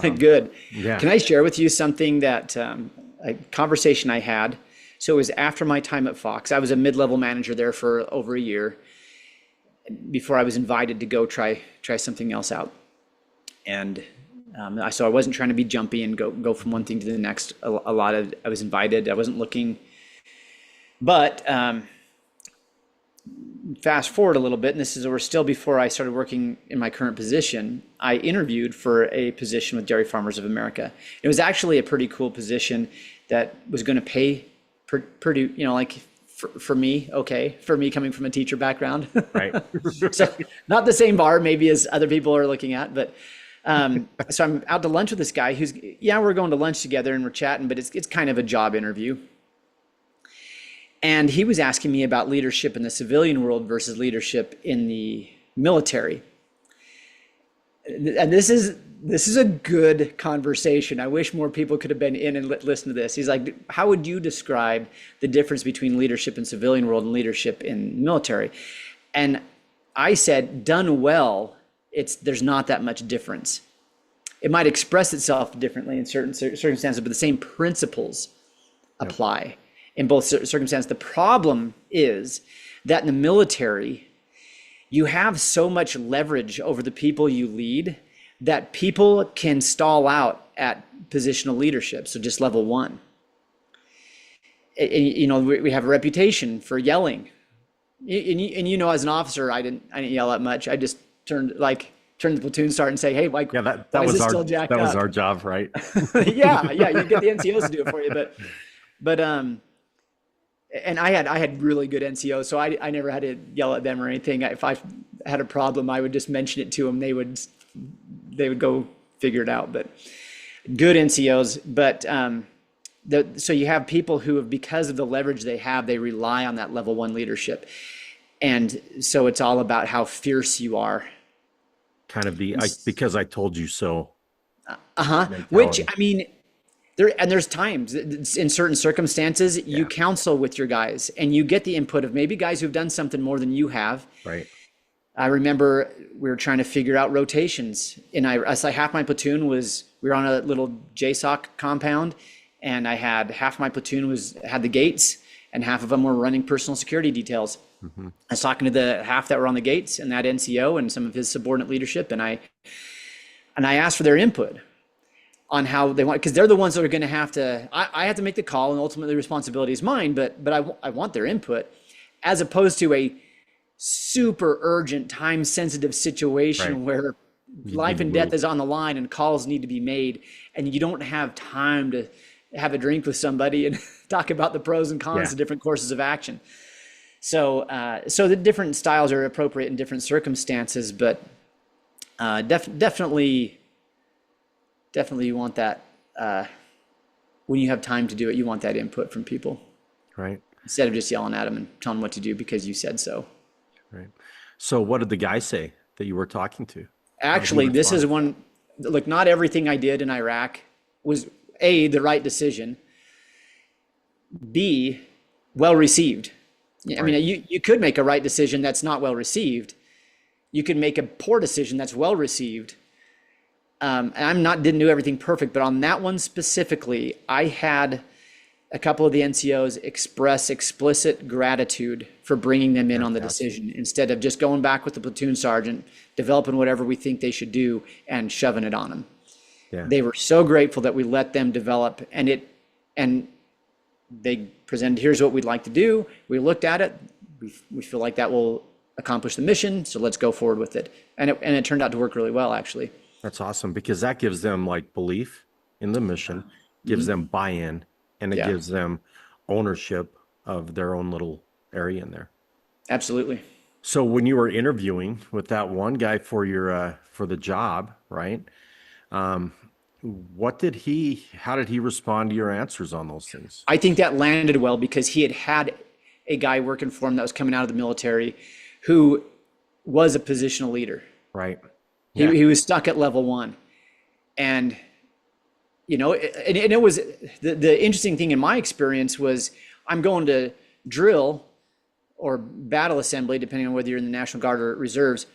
Speaker 1: Um,
Speaker 2: Good.
Speaker 1: yeah,
Speaker 2: Can I share with you something that a conversation I had? So it was after my time at Fox. I was a mid-level manager there for over a year before I was invited to go try something else out. And so I wasn't trying to be jumpy and go from one thing to the next. A lot of I was invited. I wasn't looking, but fast forward a little bit, and we're still before I started working in my current position. I interviewed for a position with Dairy Farmers of America. It was actually a pretty cool position that was going to pay pretty, like for me, okay, for me coming from a teacher background.
Speaker 1: right.
Speaker 2: So not the same bar maybe as other people are looking at, but so I'm out to lunch with this guy we're going to lunch together and we're chatting, but it's kind of a job interview. And he was asking me about leadership in the civilian world versus leadership in the military. And this is a good conversation. I wish more people could have been in and listen to this. He's like, how would you describe the difference between leadership in civilian world and leadership in military? And I said, done well, there's not that much difference. It might express itself differently in certain circumstances, but the same principles apply in both circumstances. The problem is that in the military, you have so much leverage over the people you lead that people can stall out at positional leadership. So just level one. We have a reputation for yelling. And as an officer, I didn't yell that much. I just turned the platoon sergeant and say, hey, Mike,
Speaker 1: Yeah, that
Speaker 2: why is
Speaker 1: was
Speaker 2: this
Speaker 1: our
Speaker 2: still jacked
Speaker 1: that was
Speaker 2: up?
Speaker 1: our job, right?
Speaker 2: Yeah, you get the NCOs to do it for you, but and I had really good NCOs, so I never had to yell at them or anything. If I had a problem, I would just mention it to them. They would go figure it out. But good NCOs. But so you have people who have, because of the leverage they have, they rely on that level one leadership, and so it's all about how fierce you are.
Speaker 1: Kind of because I told you so
Speaker 2: Which
Speaker 1: mentality.
Speaker 2: I mean. There's times in certain circumstances you
Speaker 1: Yeah,
Speaker 2: counsel with your guys and you get the input of maybe guys who've done something more than you have.
Speaker 1: right.
Speaker 2: I remember we were trying to figure out rotations, and half my platoon we were on a little JSOC compound, and I had half my platoon had the gates, and half of them were running personal security details.
Speaker 1: Hmm.
Speaker 2: I was talking to the half that were on the gates and that NCO and some of his subordinate leadership, and I asked for their input on how they want, because they're the ones that are going to have to, I have to make the call and ultimately the responsibility is mine, but I want their input as opposed to a super urgent, time sensitive situation
Speaker 1: Right.
Speaker 2: where
Speaker 1: You need
Speaker 2: life
Speaker 1: to
Speaker 2: and death
Speaker 1: move.
Speaker 2: is on the line and calls need to be made. And you don't have time to have a drink with somebody and talk about the pros and cons
Speaker 1: Yeah.
Speaker 2: of different courses of action. So the different styles are appropriate in different circumstances, but definitely you want that when you have time to do it, you want that input from people
Speaker 1: Right.
Speaker 2: instead of just yelling at them and telling them what to do because you said so.
Speaker 1: Right. So what did the guy say that you were talking to? How did he
Speaker 2: Actually, this is
Speaker 1: respond?
Speaker 2: one, look, not everything I did in Iraq was A, the right decision, B, well received. I
Speaker 1: Right.
Speaker 2: mean, you could make a right decision that's not well received. You could make a poor decision that's well received. And didn't do everything perfect, but on that one specifically, I had a couple of the NCOs express explicit gratitude for bringing them in on the
Speaker 1: Fantastic.
Speaker 2: decision instead of just going back with the platoon sergeant, developing whatever we think they should do and shoving it on them.
Speaker 1: Yeah.
Speaker 2: They were so grateful that we let them develop, and they presented, here's what we'd like to do. We looked at it. We feel like that will accomplish the mission. So let's go forward with it. And it turned out to work really well, actually.
Speaker 1: That's awesome because that gives them like belief in the mission, gives them buy-in, and it
Speaker 2: Yeah,
Speaker 1: gives them ownership of their own little area in there.
Speaker 2: absolutely.
Speaker 1: So when you were interviewing with that one guy for your for the job, right? Um, how did he respond to your answers on those things?
Speaker 2: I think that landed well because he had a guy working for him that was coming out of the military who was a positional leader.
Speaker 1: Right.
Speaker 2: He,
Speaker 1: Yeah.
Speaker 2: he was stuck at level one. And, and it was the interesting thing in my experience was I'm going to drill or battle assembly, depending on whether you're in the National Guard or reserves,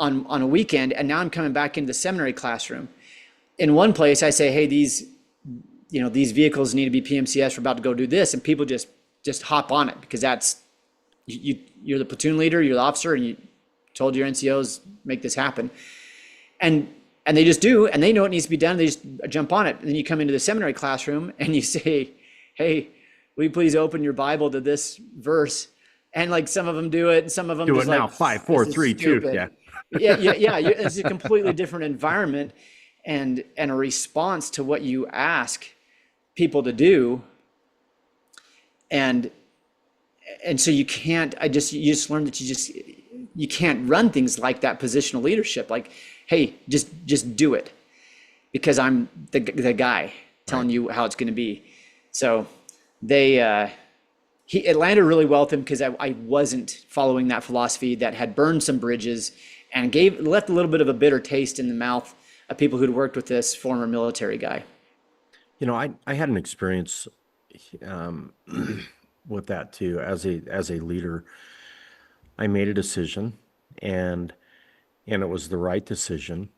Speaker 2: on a weekend. And now I'm coming back into the seminary classroom. In one place, I say, hey, these vehicles need to be PMCS. We're about to go do this. And people just hop on it because you're the platoon leader, you're the officer, and you told your NCOs, make this happen. And they just do, and they know it needs to be done. They just jump on it. And then you come into the seminary classroom and you say, hey, will you please open your Bible to this verse? And like some of them do it, and some of them
Speaker 1: Do
Speaker 2: just
Speaker 1: it now.
Speaker 2: like,
Speaker 1: 5, 4,
Speaker 2: this is
Speaker 1: 3, 2.
Speaker 2: stupid.
Speaker 1: Yeah.
Speaker 2: Yeah. It's a completely different environment and a response to what you ask people to do. And so you just learn that you can't run things like that positional leadership. Like, hey, just do it because I'm the guy telling you how it's going to be. So it landed really well with him because I wasn't following that philosophy that had burned some bridges and left a little bit of a bitter taste in the mouth of people who'd worked with this former military guy.
Speaker 1: I had an experience with that too. As a leader, I made a decision and it was the right decision,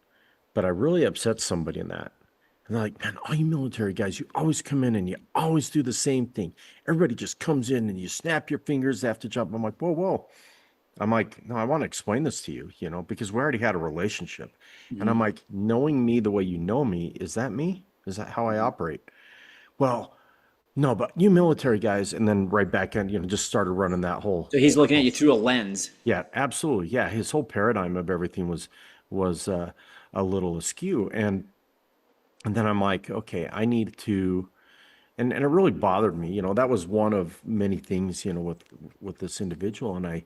Speaker 1: but I really upset somebody in that. And they're like, man, all you military guys, you always come in and you always do the same thing. Everybody just comes in and you snap your fingers after job. I'm like, whoa, whoa. I'm like, no, I want to explain this to you, because we already had a relationship. And I'm like, knowing me the way you know me, is that me? Is that how I operate? Well, no, but you military guys, and then right back in, just started running that whole.
Speaker 2: So he's looking at you through a lens.
Speaker 1: Yeah, absolutely. Yeah, his whole paradigm of everything was a little askew, and then I'm like, okay, I need to, and it really bothered me. That was one of many things, with this individual, and I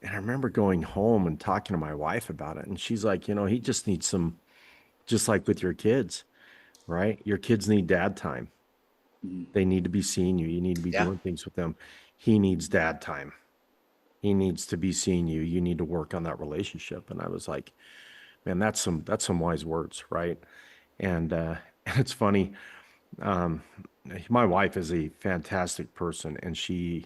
Speaker 1: remember going home and talking to my wife about it, and she's like, he just needs some, just like with your kids, right? Your kids need dad time. They need to be seeing you. You need to be
Speaker 2: Yeah.
Speaker 1: doing things with them. He needs dad time. He needs to be seeing you. You need to work on that relationship. And I was like, man, that's some wise words, right? And it's funny. Um, my wife is a fantastic person, and she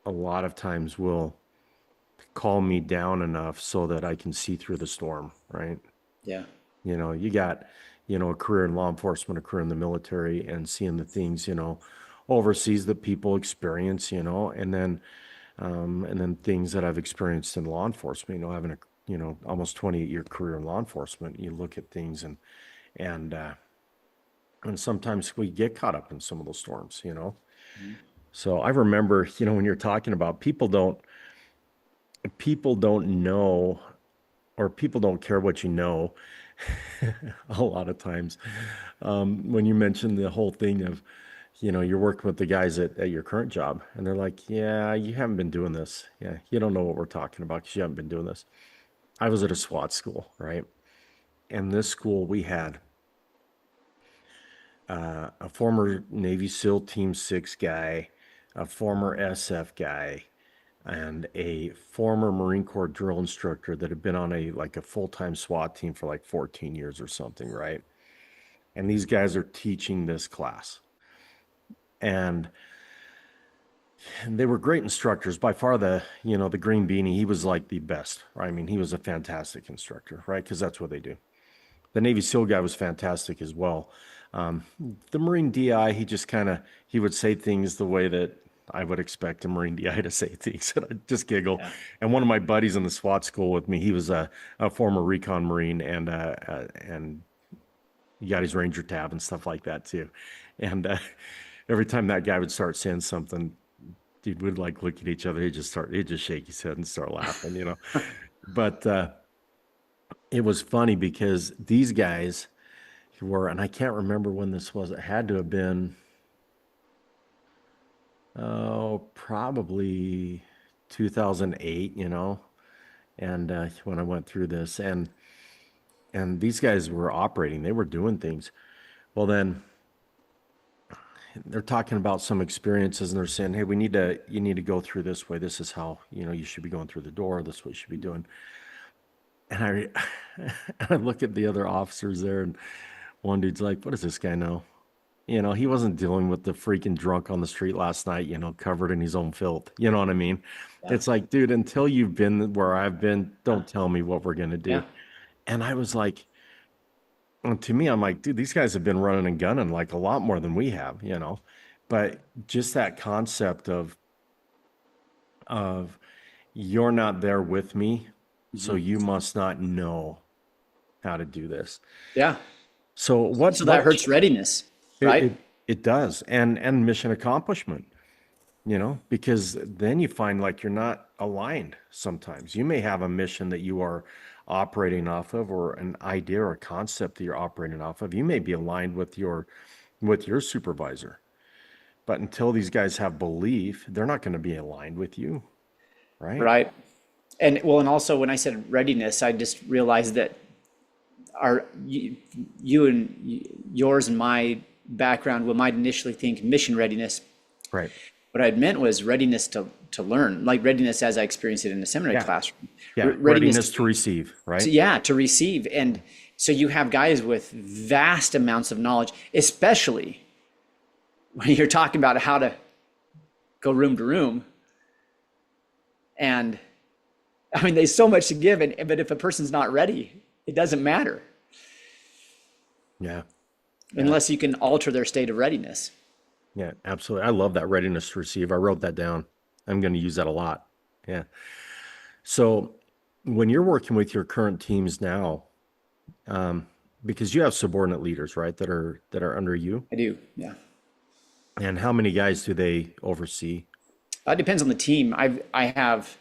Speaker 1: a lot of times will calm me down enough so that I can see through the storm, right?
Speaker 2: Yeah.
Speaker 1: You got, a career in law enforcement, a career in the military, and seeing the things, overseas that people experience, and then things that I've experienced in law enforcement, having a, almost 28-year career in law enforcement, you look at things and, uh, and sometimes we get caught up in some of those storms. So I remember, when you're talking about people don't know, or people don't care what you know. A lot of times, when you mention the whole thing of, you're working with the guys at your current job, and they're like, yeah, you haven't been doing this. Yeah, you don't know what we're talking about because you haven't been doing this. I was at a SWAT school, right? And this school, we had a former Navy SEAL Team 6 guy, a former SF guy, and a former Marine Corps drill instructor that had been on a full-time SWAT team for like 14 years or something, right? And these guys are teaching this class. And they were great instructors. By far the green beanie, he was like the best, right? I mean, he was a fantastic instructor, right? Because that's what they do. The Navy SEAL guy was fantastic as well. The Marine DI, he would say things the way that I would expect a Marine DI to say things, and I'd just giggle.
Speaker 2: Yeah.
Speaker 1: And one of my buddies in the SWAT school with me, he was a former recon Marine, and he got his Ranger tab and stuff like that too. And every time that guy would start saying something, he would like look at each other. He'd just shake his head and start laughing. But it was funny because these guys were, and I can't remember when this was. It had to have been, oh, probably 2008, and when I went through this, and these guys were operating, they were doing things. Well, then they're talking about some experiences and they're saying, hey, you need to go through this way. This is how, you should be going through the door. This is what you should be doing. And I look at the other officers there, and one dude's like, what does this guy know? He wasn't dealing with the freaking drunk on the street last night, covered in his own filth. You know what I mean?
Speaker 2: Yeah.
Speaker 1: It's like, dude, until you've been where I've been, don't tell me what we're going to do.
Speaker 2: Yeah.
Speaker 1: And I was like, and to me, I'm like, dude, these guys have been running and gunning like a lot more than we have, but just that concept of you're not there with me, so you must not know how to do this.
Speaker 2: Yeah.
Speaker 1: So
Speaker 2: that hurts readiness, right?
Speaker 1: It does. And mission accomplishment, because then you find like you're not aligned sometimes. You may have a mission that you are operating off of, or an idea or a concept that you're operating off of. You may be aligned with your supervisor. But until these guys have belief, they're not going to be aligned with you, right?
Speaker 2: Right. And also when I said readiness, I just realized that you and yours and my background, we might initially think mission readiness.
Speaker 1: Right.
Speaker 2: What I meant was readiness to learn, like readiness as I experienced it in a seminary classroom.
Speaker 1: Yeah. Readiness to receive, right?
Speaker 2: To receive. And so you have guys with vast amounts of knowledge, especially when you're talking about how to go room to room. And I mean, there's so much to give, but if a person's not ready, it doesn't matter.
Speaker 1: Yeah.
Speaker 2: Unless you can alter their state of readiness.
Speaker 1: Yeah, absolutely. I love that readiness to receive. I wrote that down. I'm going to use that a lot. Yeah. So when you're working with your current teams now, because you have subordinate leaders, right, that are under you?
Speaker 2: I do. Yeah.
Speaker 1: And how many guys do they oversee?
Speaker 2: It depends on the team. I have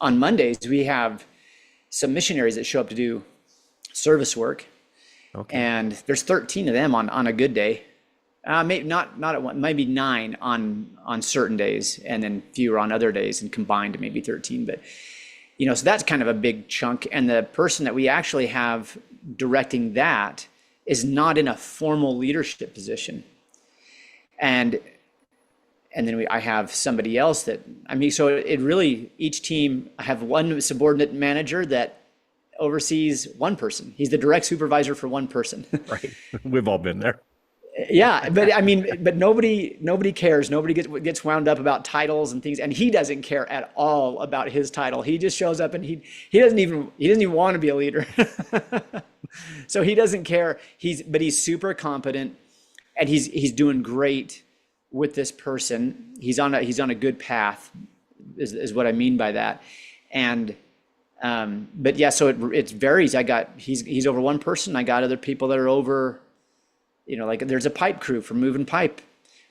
Speaker 2: on Mondays, we have some missionaries that show up to do service work.
Speaker 1: Okay.
Speaker 2: And there's 13 of them on a good day. Maybe not at one, maybe 9 on certain days, and then fewer on other days, and combined maybe 13. But so that's kind of a big chunk. And the person that we actually have directing that is not in a formal leadership position. And then I have somebody else so it really, each team, I have one subordinate manager that oversees one person. He's the direct supervisor for one person.
Speaker 1: Right. We've all been there.
Speaker 2: Yeah, but nobody cares. Nobody gets wound up about titles and things, and he doesn't care at all about his title. He just shows up, and he doesn't even want to be a leader. So he doesn't care. But he's super competent, and he's doing great with this person. He's on a good path, is what I mean by that. And but yeah, so it varies. He's over one person. I got other people that are over. Like there's a pipe crew for moving pipe.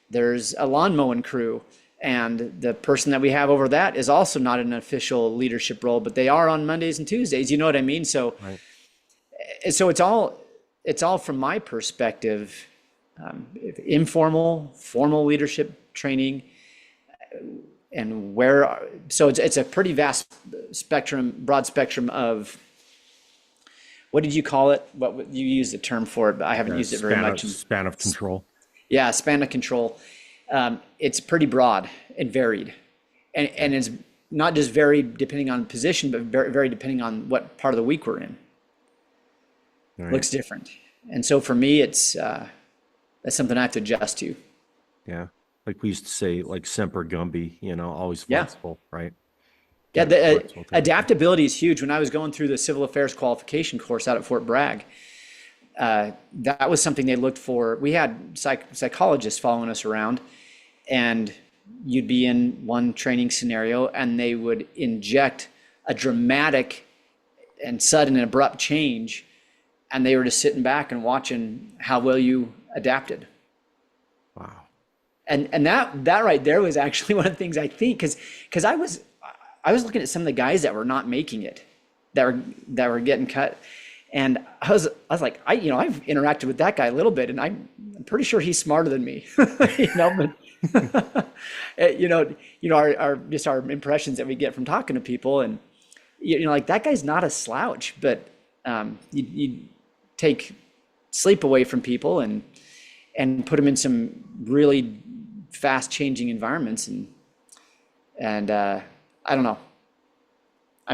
Speaker 2: There's a lawn mowing crew. And the person that we have over that is also not an official leadership role, but they are on Mondays and Tuesdays. You know what I mean? So,
Speaker 1: right.
Speaker 2: So it's all from my perspective, informal, formal leadership training, and so it's a pretty broad spectrum of. What did you call it? What you used the term for it, but I haven't used it very much.
Speaker 1: Span of control.
Speaker 2: Yeah, span of control. It's pretty broad and varied, and it's not just varied depending on position, but very depending on what part of the week we're in. Right. Looks different, and so for me, that's something I have to adjust to.
Speaker 1: Yeah, like we used to say, like Semper Gumby, always flexible, right?
Speaker 2: Yeah, the adaptability is huge. When I was going through the civil affairs qualification course out at Fort Bragg, that was something they looked for. We had psychologists following us around, and you'd be in one training scenario, and they would inject a dramatic and sudden and abrupt change, and they were just sitting back and watching how well you adapted.
Speaker 1: Wow.
Speaker 2: And that right there was actually one of the things I think, because I was looking at some of the guys that were not making it, that were getting cut, and I was like, I've interacted with that guy a little bit, and I'm pretty sure he's smarter than me, but our just our impressions that we get from talking to people, and like that guy's not a slouch, but you take sleep away from people and put them in some really fast changing environments, and I don't know.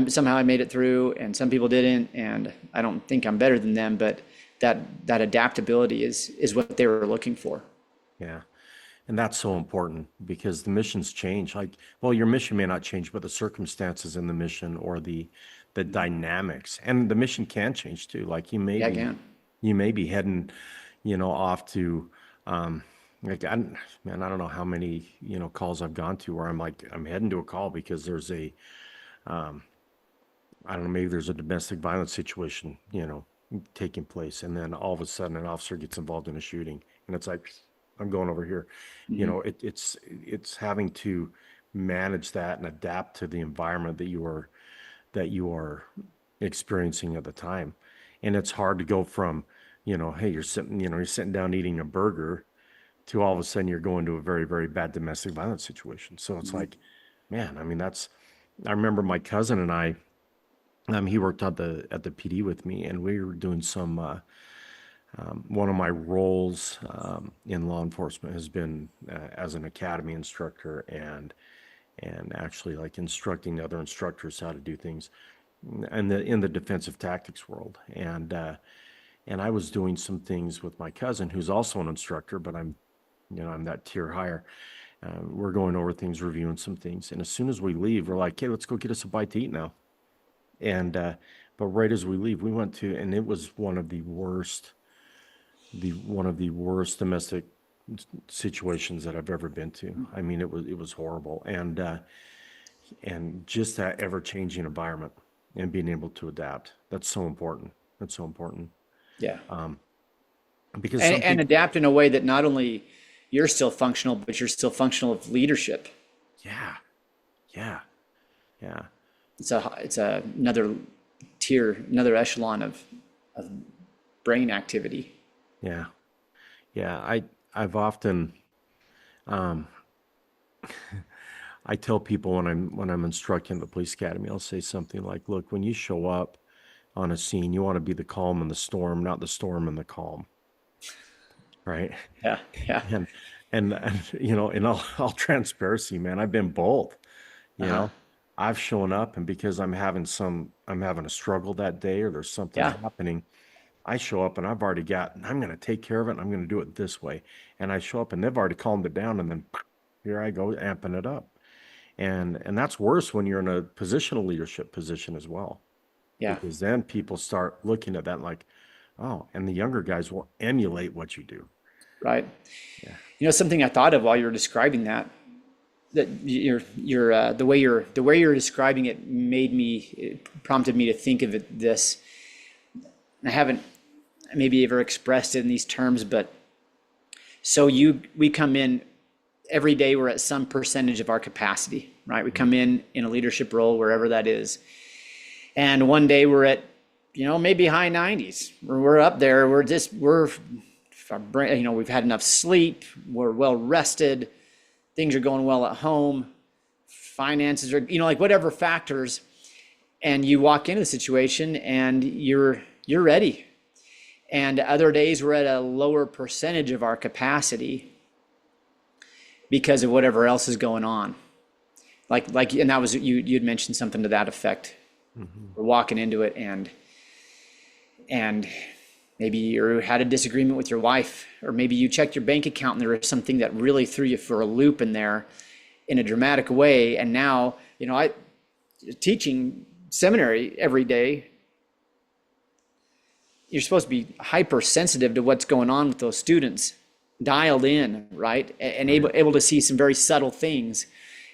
Speaker 2: Somehow I made it through, and some people didn't, and I don't think I'm better than them, but that adaptability is what they were looking for.
Speaker 1: Yeah. And that's so important because the missions change. Like, well, your mission may not change, but the circumstances in the mission or the dynamics and the mission can change too. Like
Speaker 2: Yeah, I can.
Speaker 1: you may be heading, off to, like, man, I don't know how many, calls I've gone to where I'm like, I'm heading to a call because there's I don't know, maybe there's a domestic violence situation, taking place. And then all of a sudden an officer gets involved in a shooting and it's like, I'm going over here. It's having to manage that and adapt to the environment that you are experiencing at the time. And it's hard to go from, hey, you're sitting down eating a burger to all of a sudden you're going to a very, very bad domestic violence situation. So it's like, man, I mean, I remember my cousin and I, he worked at the PD with me, and we were doing some. One of my roles in law enforcement has been as an academy instructor, and actually like instructing other instructors how to do things in the defensive tactics world. And I was doing some things with my cousin, who's also an instructor, but I'm that tier higher. We're going over things, reviewing some things, and as soon as we leave, we're like, "Hey, let's go get us a bite to eat now." And but right as we leave, we went to, and it was one of the worst domestic situations that I've ever been to. I mean, it was horrible, and just that ever changing environment and being able to adapt. That's so important. That's so important.
Speaker 2: Yeah.
Speaker 1: Because
Speaker 2: And adapt in a way that not only you're still functional, but you're still functional of leadership.
Speaker 1: yeah.
Speaker 2: It's another tier, another echelon of brain activity.
Speaker 1: Yeah. I've often, I tell people when I'm instructing the police academy, I'll say something like, "Look, when you show up on a scene, you want to be the calm in the storm, not the storm in the calm." Right?
Speaker 2: Yeah.
Speaker 1: And in all transparency, man, I've been both. I've shown up, and because I'm having a struggle that day, or there's something happening, I show up and I'm going to take care of it, and I'm going to do it this way. And I show up and they've already calmed it down, and then here I go amping it up. And that's worse when you're in a positional leadership position as well.
Speaker 2: Yeah.
Speaker 1: Because then people start looking at that like, oh, and the younger guys will emulate what you do.
Speaker 2: Right. Yeah. Something I thought of while you were describing that the way you're describing it prompted me to think of this. I haven't maybe ever expressed it in these terms, but so we come in every day, we're at some percentage of our capacity, right? We come in a leadership role, wherever that is. And one day we're at, maybe high 90s. We're up there. We've had enough sleep. We're well rested. Things are going well at home. Finances are, like whatever factors. And you walk into the situation and you're ready. And other days we're at a lower percentage of our capacity because of whatever else is going on. And that was, you'd mentioned something to that effect. Mm-hmm. We're walking into it and maybe you had a disagreement with your wife, or maybe you checked your bank account and there was something that really threw you for a loop in there in a dramatic way. And now, I teaching seminary every day, you're supposed to be hypersensitive to what's going on with those students, dialed in, right? And able to see some very subtle things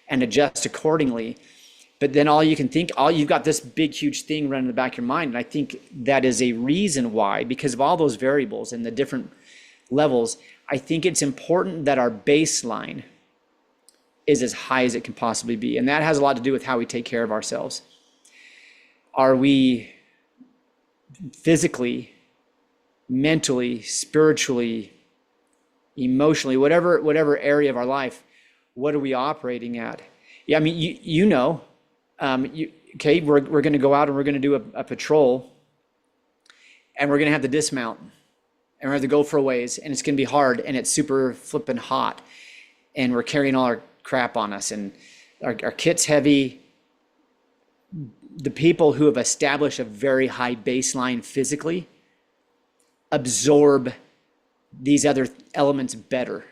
Speaker 2: and adjust accordingly. But then you've got this big, huge thing running in the back of your mind. And I think that is a reason why, because of all those variables and the different levels, I think it's important that our baseline is as high as it can possibly be. And that has a lot to do with how we take care of ourselves. Are we physically, mentally, spiritually, emotionally, whatever area of our life, what are we operating at? Yeah, I mean, okay, we're going to go out and we're going to do a patrol, and we're going to have to dismount, and we're going to have to go for a ways, and it's going to be hard, and it's super flippin' hot, and we're carrying all our crap on us, and our kit's heavy. The people who have established a very high baseline physically absorb these other elements better,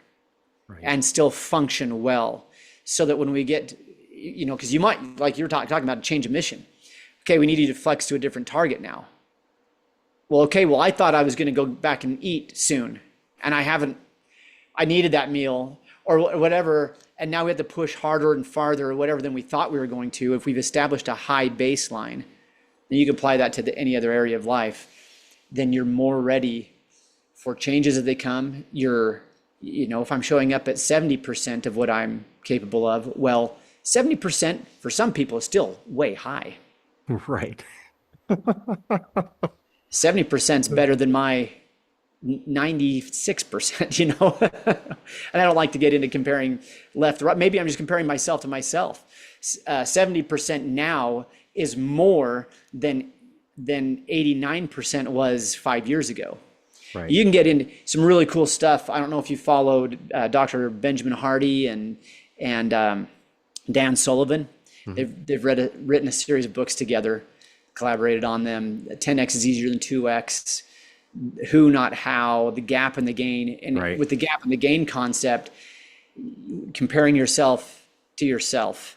Speaker 2: right, and still function well, so that when we get, because you might, like you were talking about, a change of mission. Okay, we need you to flex to a different target now. Well, okay, I thought I was going to go back and eat soon, and I haven't. I needed that meal or whatever, and now we have to push harder and farther or whatever than we thought we were going to. If we've established a high baseline, then you can apply that to any other area of life, then you're more ready for changes as they come. If I'm showing up at 70% of what I'm capable of, well, 70% for some people is still way high.
Speaker 1: Right.
Speaker 2: 70% is better than my 96%, and I don't like to get into comparing left or right. Maybe I'm just comparing myself to myself. 70% now is more than 89% was 5 years ago. Right. You can get into some really cool stuff. I don't know if you followed Dr. Benjamin Hardy and Dan Sullivan. Mm-hmm. They've written a series of books together, collaborated on them. 10x is easier than 2x. Who, not how, the gap and the gain. And right, with the gap and the gain concept, comparing yourself to yourself,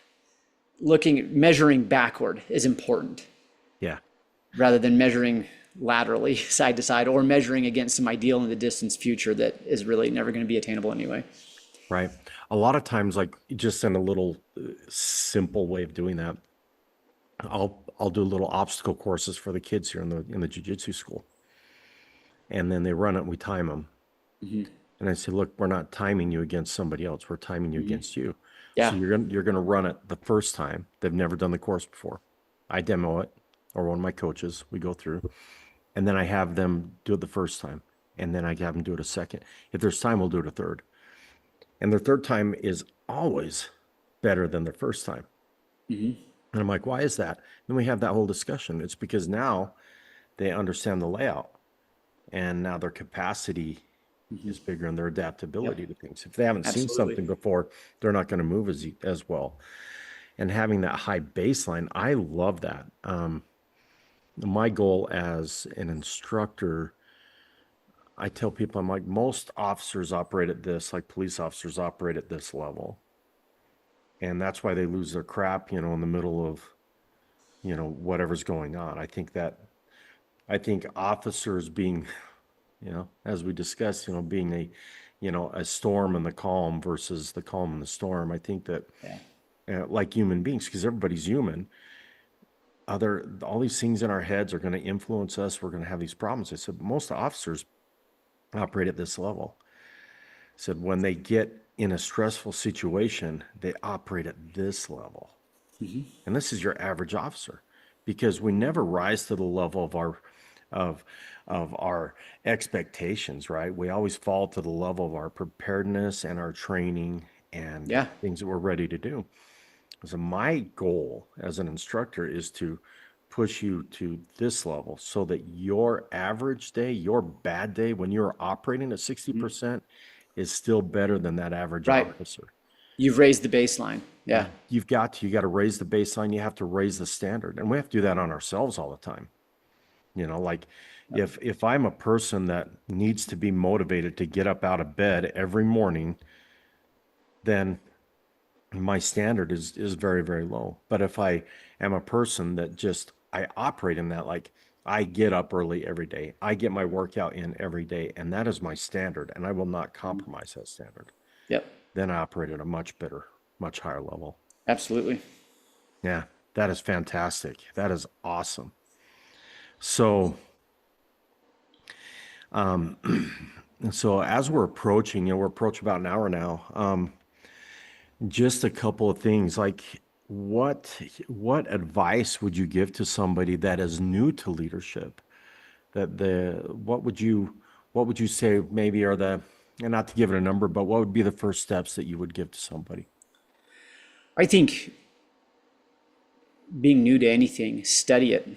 Speaker 2: measuring backward is important. Yeah. Rather than measuring laterally, side to side, or measuring against some ideal in the distant future that is really never going to be attainable anyway.
Speaker 1: Right. A lot of times, like, just in a little simple way of doing that, I'll do little obstacle courses for the kids here in the jiu-jitsu school. And then they run it and we time them. Mm-hmm. And I say, look, we're not timing you against somebody else. We're timing you against you. Yeah. So you're going to run it the first time. They've never done the course before. I demo it, or one of my coaches, we go through. And then I have them do it the first time. And then I have them do it a second. If there's time, we'll do it a third. And their third time is always better than their first time. Mm-hmm. And I'm like, why is that? Then we have that whole discussion. It's because now they understand the layout. And now their capacity is bigger and their adaptability to things. If they haven't seen something before, they're not going to move as well. And having that high baseline, I love that. My goal as an instructor, I tell people, I'm like, most officers operate at this, like police officers operate at this level. And that's why they lose their crap, in the middle of, whatever's going on. I think officers being, as we discussed, being a storm in the calm versus the calm in the storm. I think that, like human beings, because everybody's human, all these things in our heads are going to influence us. We're going to have these problems. I said, most officers operate at this level. I said, when they get in a stressful situation, they operate at this level. Mm-hmm. And this is your average officer, because we never rise to the level of our expectations, right? We always fall to the level of our preparedness and our training and things that we're ready to do. So my goal as an instructor is to push you to this level so that your average day, your bad day, when you're operating at 60%, is still better than that average officer.
Speaker 2: You've raised the baseline. Yeah.
Speaker 1: You got to raise the baseline. You have to raise the standard. And we have to do that on ourselves all the time. Like if I'm a person that needs to be motivated to get up out of bed every morning, then my standard is very, very low. But if I am a person that I operate in that, like, I get up early every day, I get my workout in every day, and that is my standard, and I will not compromise that standard. Yep. Then I operate at a much better, much higher level.
Speaker 2: Absolutely.
Speaker 1: Yeah, that is fantastic. That is awesome. So, And so as we're approaching, we're approaching about an hour now. Just a couple of things like what what advice would you give to somebody that is new to leadership? That the what would you say maybe are the, and not to give it a number, but what would be the first steps that you would give to somebody?
Speaker 2: I think being new to anything, study it.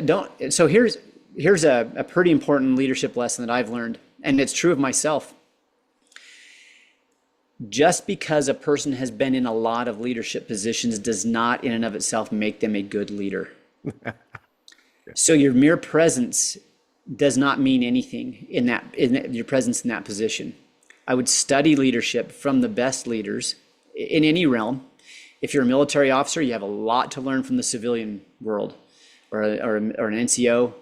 Speaker 2: Don't. So here's a pretty important leadership lesson that I've learned, and it's true of myself. Just because a person has been in a lot of leadership positions does not in and of itself make them a good leader. So your mere presence does not mean anything in your presence in that position. I would study leadership from the best leaders in any realm. If you're a military officer, you have a lot to learn from the civilian world, or an NCO.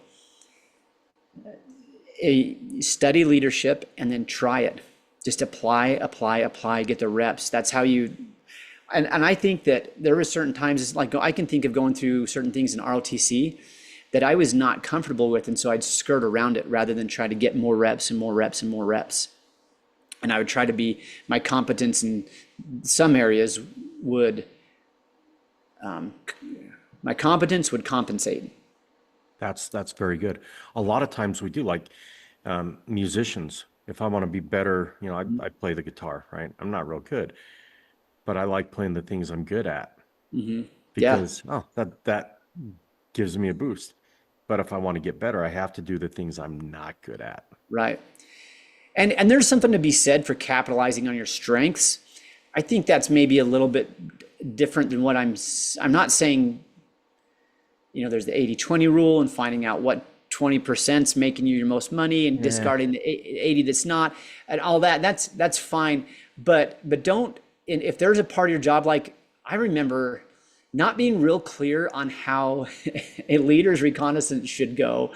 Speaker 2: Study leadership and then try it. Just apply, get the reps. That's how you, and I think that there are certain times, it's like I can think of going through certain things in ROTC that I was not comfortable with, and so I'd skirt around it rather than try to get more reps and more reps and more reps. And I would try to be, my competence in some areas would, my competence would compensate.
Speaker 1: That's very good. A lot of times we do, like musicians. If I want to be better, I play the guitar, right? I'm not real good, but I like playing the things I'm good at
Speaker 2: Yeah,
Speaker 1: because that gives me a boost. But if I want to get better, I have to do the things I'm not good at.
Speaker 2: right. And there's something to be said for capitalizing on your strengths. I think that's maybe a little bit different than what I'm not saying, there's the 80-20 rule and finding out what 20% is making you your most money and
Speaker 1: Yeah.
Speaker 2: discarding the 80 that's not, and all that. That's fine. But don't, if there's a part of your job, like I remember not being real clear on how a leader's reconnaissance should go.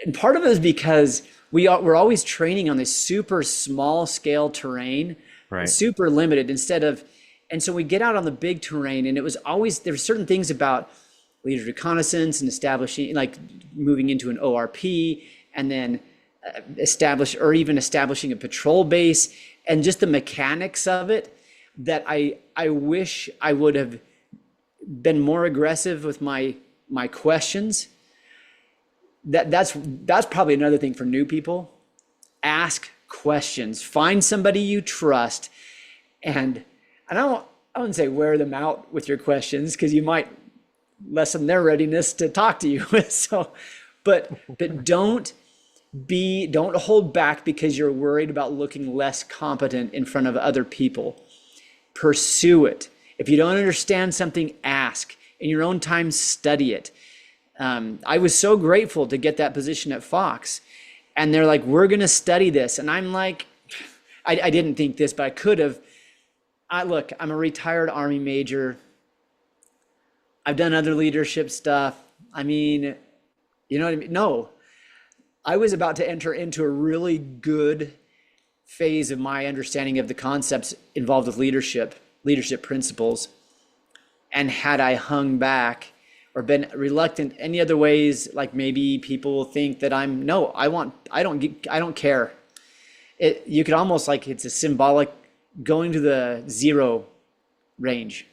Speaker 2: And part of it is because we're always training on this super small scale terrain,
Speaker 1: Right.
Speaker 2: super limited and so we get out on the big terrain, and it was always, there's certain things about leader reconnaissance and establishing, like moving into an ORP, and then establishing a patrol base, and just the mechanics of it, that I wish I would have been more aggressive with my questions. That's probably another thing for new people. Ask questions. Find somebody you trust, and I wouldn't say wear them out with your questions, because you might lessen their readiness to talk to you. So, but don't hold back because you're worried about looking less competent in front of other people. Pursue it. If you don't understand something, ask. In your own time, study it. I was so grateful to get that position at Fox, and they're like, we're going to study this. And I'm like, I didn't think this, but I could have. Look, I'm a retired Army major. I've done other leadership stuff. I mean, you know what I mean? No, I was about to enter into a really good phase of my understanding of the concepts involved with leadership principles. And had I hung back or been reluctant any other ways, like maybe people think that I don't care. You could almost, like, it's a symbolic going to the zero range.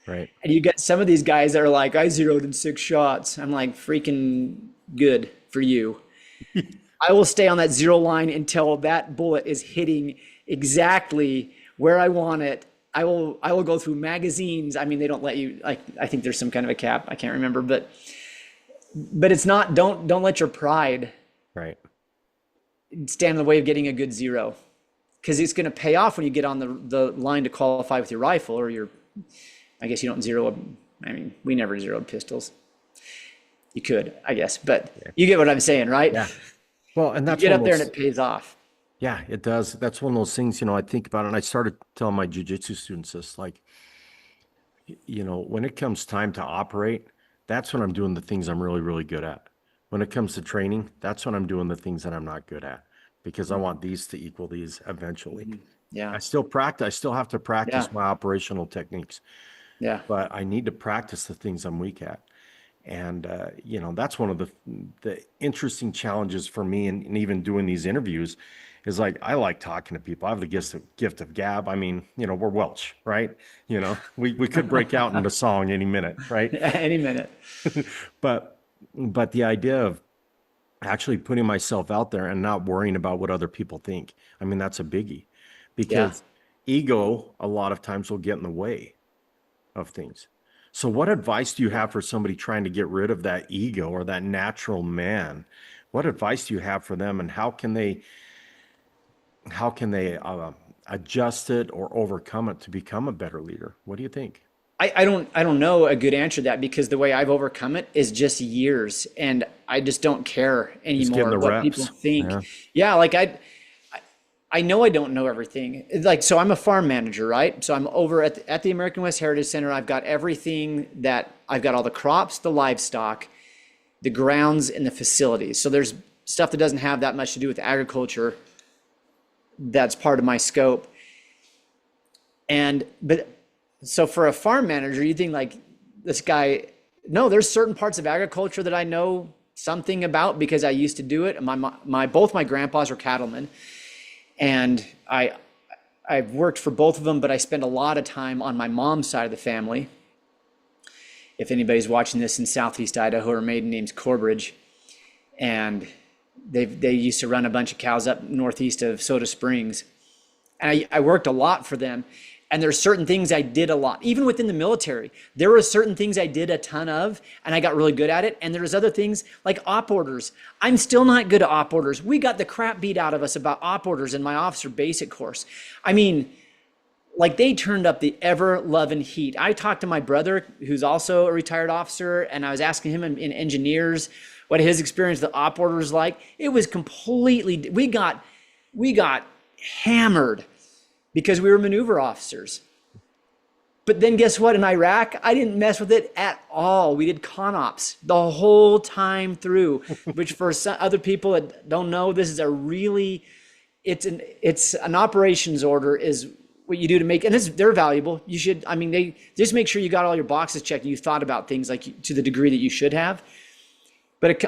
Speaker 1: Right.
Speaker 2: And you get some of these guys that are like, I zeroed in 6 shots. I'm like, freaking good for you. I will stay on that zero line until that bullet is hitting exactly where I want it. I will go through magazines. I mean, they don't let you, like, I think there's some kind of a cap. I can't remember, but it's not, don't let your pride
Speaker 1: Right.
Speaker 2: stand in the way of getting a good zero, because it's going to pay off when you get on the line to qualify with your rifle or I guess you don't zero. I mean, we never zeroed pistols. You could, I guess, but you get what I'm saying, right?
Speaker 1: Yeah. Well, and
Speaker 2: You
Speaker 1: that's
Speaker 2: get
Speaker 1: one
Speaker 2: up
Speaker 1: of
Speaker 2: there and
Speaker 1: those.
Speaker 2: it pays off.
Speaker 1: Yeah, it does. That's one of those things, I think about it, and I started telling my jujitsu students this, like, when it comes time to operate, that's when I'm doing the things I'm really, really good at. When it comes to training, that's when I'm doing the things that I'm not good at, because I want these to equal these eventually.
Speaker 2: Yeah,
Speaker 1: I still practice. I still have to
Speaker 2: yeah,
Speaker 1: practice my operational techniques,
Speaker 2: yeah.
Speaker 1: but I need to practice the things I'm weak at. And that's one of the interesting challenges for me in even doing these interviews is like I like talking to people. I have the gift of gab. I mean, we're Welsh, right? We could break out into song any minute, right?
Speaker 2: Any minute.
Speaker 1: But the idea of actually putting myself out there and not worrying about what other people think. I mean, that's a biggie
Speaker 2: Yeah.
Speaker 1: because ego a lot of times will get in the way of things. So what advice do you have for somebody trying to get rid of that ego or that natural man? What advice do you have for them and how can they adjust it or overcome it to become a better leader? What do you think?
Speaker 2: I don't know a good answer to that because the way I've overcome it is just years and I just don't care
Speaker 1: Just getting
Speaker 2: anymore
Speaker 1: the
Speaker 2: what people
Speaker 1: reps.
Speaker 2: think.
Speaker 1: Yeah.
Speaker 2: Yeah, like I know I don't know everything. Like, so I'm a farm manager, right? So I'm over at the American West Heritage Center. I've got everything that I've got all the crops, the livestock, the grounds, and the facilities. So there's stuff that doesn't have that much to do with agriculture that's part of my scope. But so for a farm manager, you think like this guy, no, there's certain parts of agriculture that I know something about because I used to do it. Both my grandpas were cattlemen, and I've worked for both of them, but I spend a lot of time on my mom's side of the family. If anybody's watching this in Southeast Idaho, her maiden name's Corbridge, and they used to run a bunch of cows up northeast of Soda Springs, and I worked a lot for them. And there's certain things I did a lot, even within the military. There were certain things I did a ton of, and I got really good at it. And there was other things like op orders. I'm still not good at op orders. We got the crap beat out of us about op orders in my officer basic course. I mean, like they turned up the ever loving heat. I talked to my brother, who's also a retired officer, and I was asking him in engineers what his experience with the op order was like. It was completely, we got hammered because we were maneuver officers. But then guess what? In Iraq, I didn't mess with it at all. We did con ops the whole time through, which for some other people that don't know, this is it's an operations order is what you do to make, and they're valuable. You should, I mean, they just make sure you got all your boxes checked and you thought about things like to the degree that you should have. But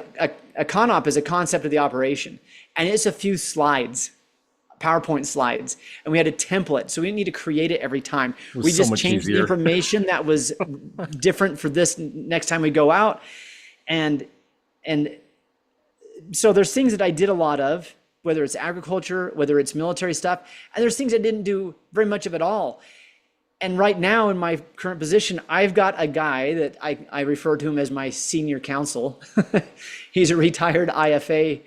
Speaker 2: a con op is a concept of the operation, and it's a few slides. PowerPoint slides, and we had a template, so we didn't need to create it every time. We
Speaker 1: So
Speaker 2: just
Speaker 1: much
Speaker 2: changed the
Speaker 1: easier.
Speaker 2: information that was different for this next time we go out, and so there's things that I did a lot of, whether it's agriculture, whether it's military stuff, and there's things I didn't do very much of at all. And right now in my current position, I've got a guy that I refer to him as my senior counsel. He's a retired IFA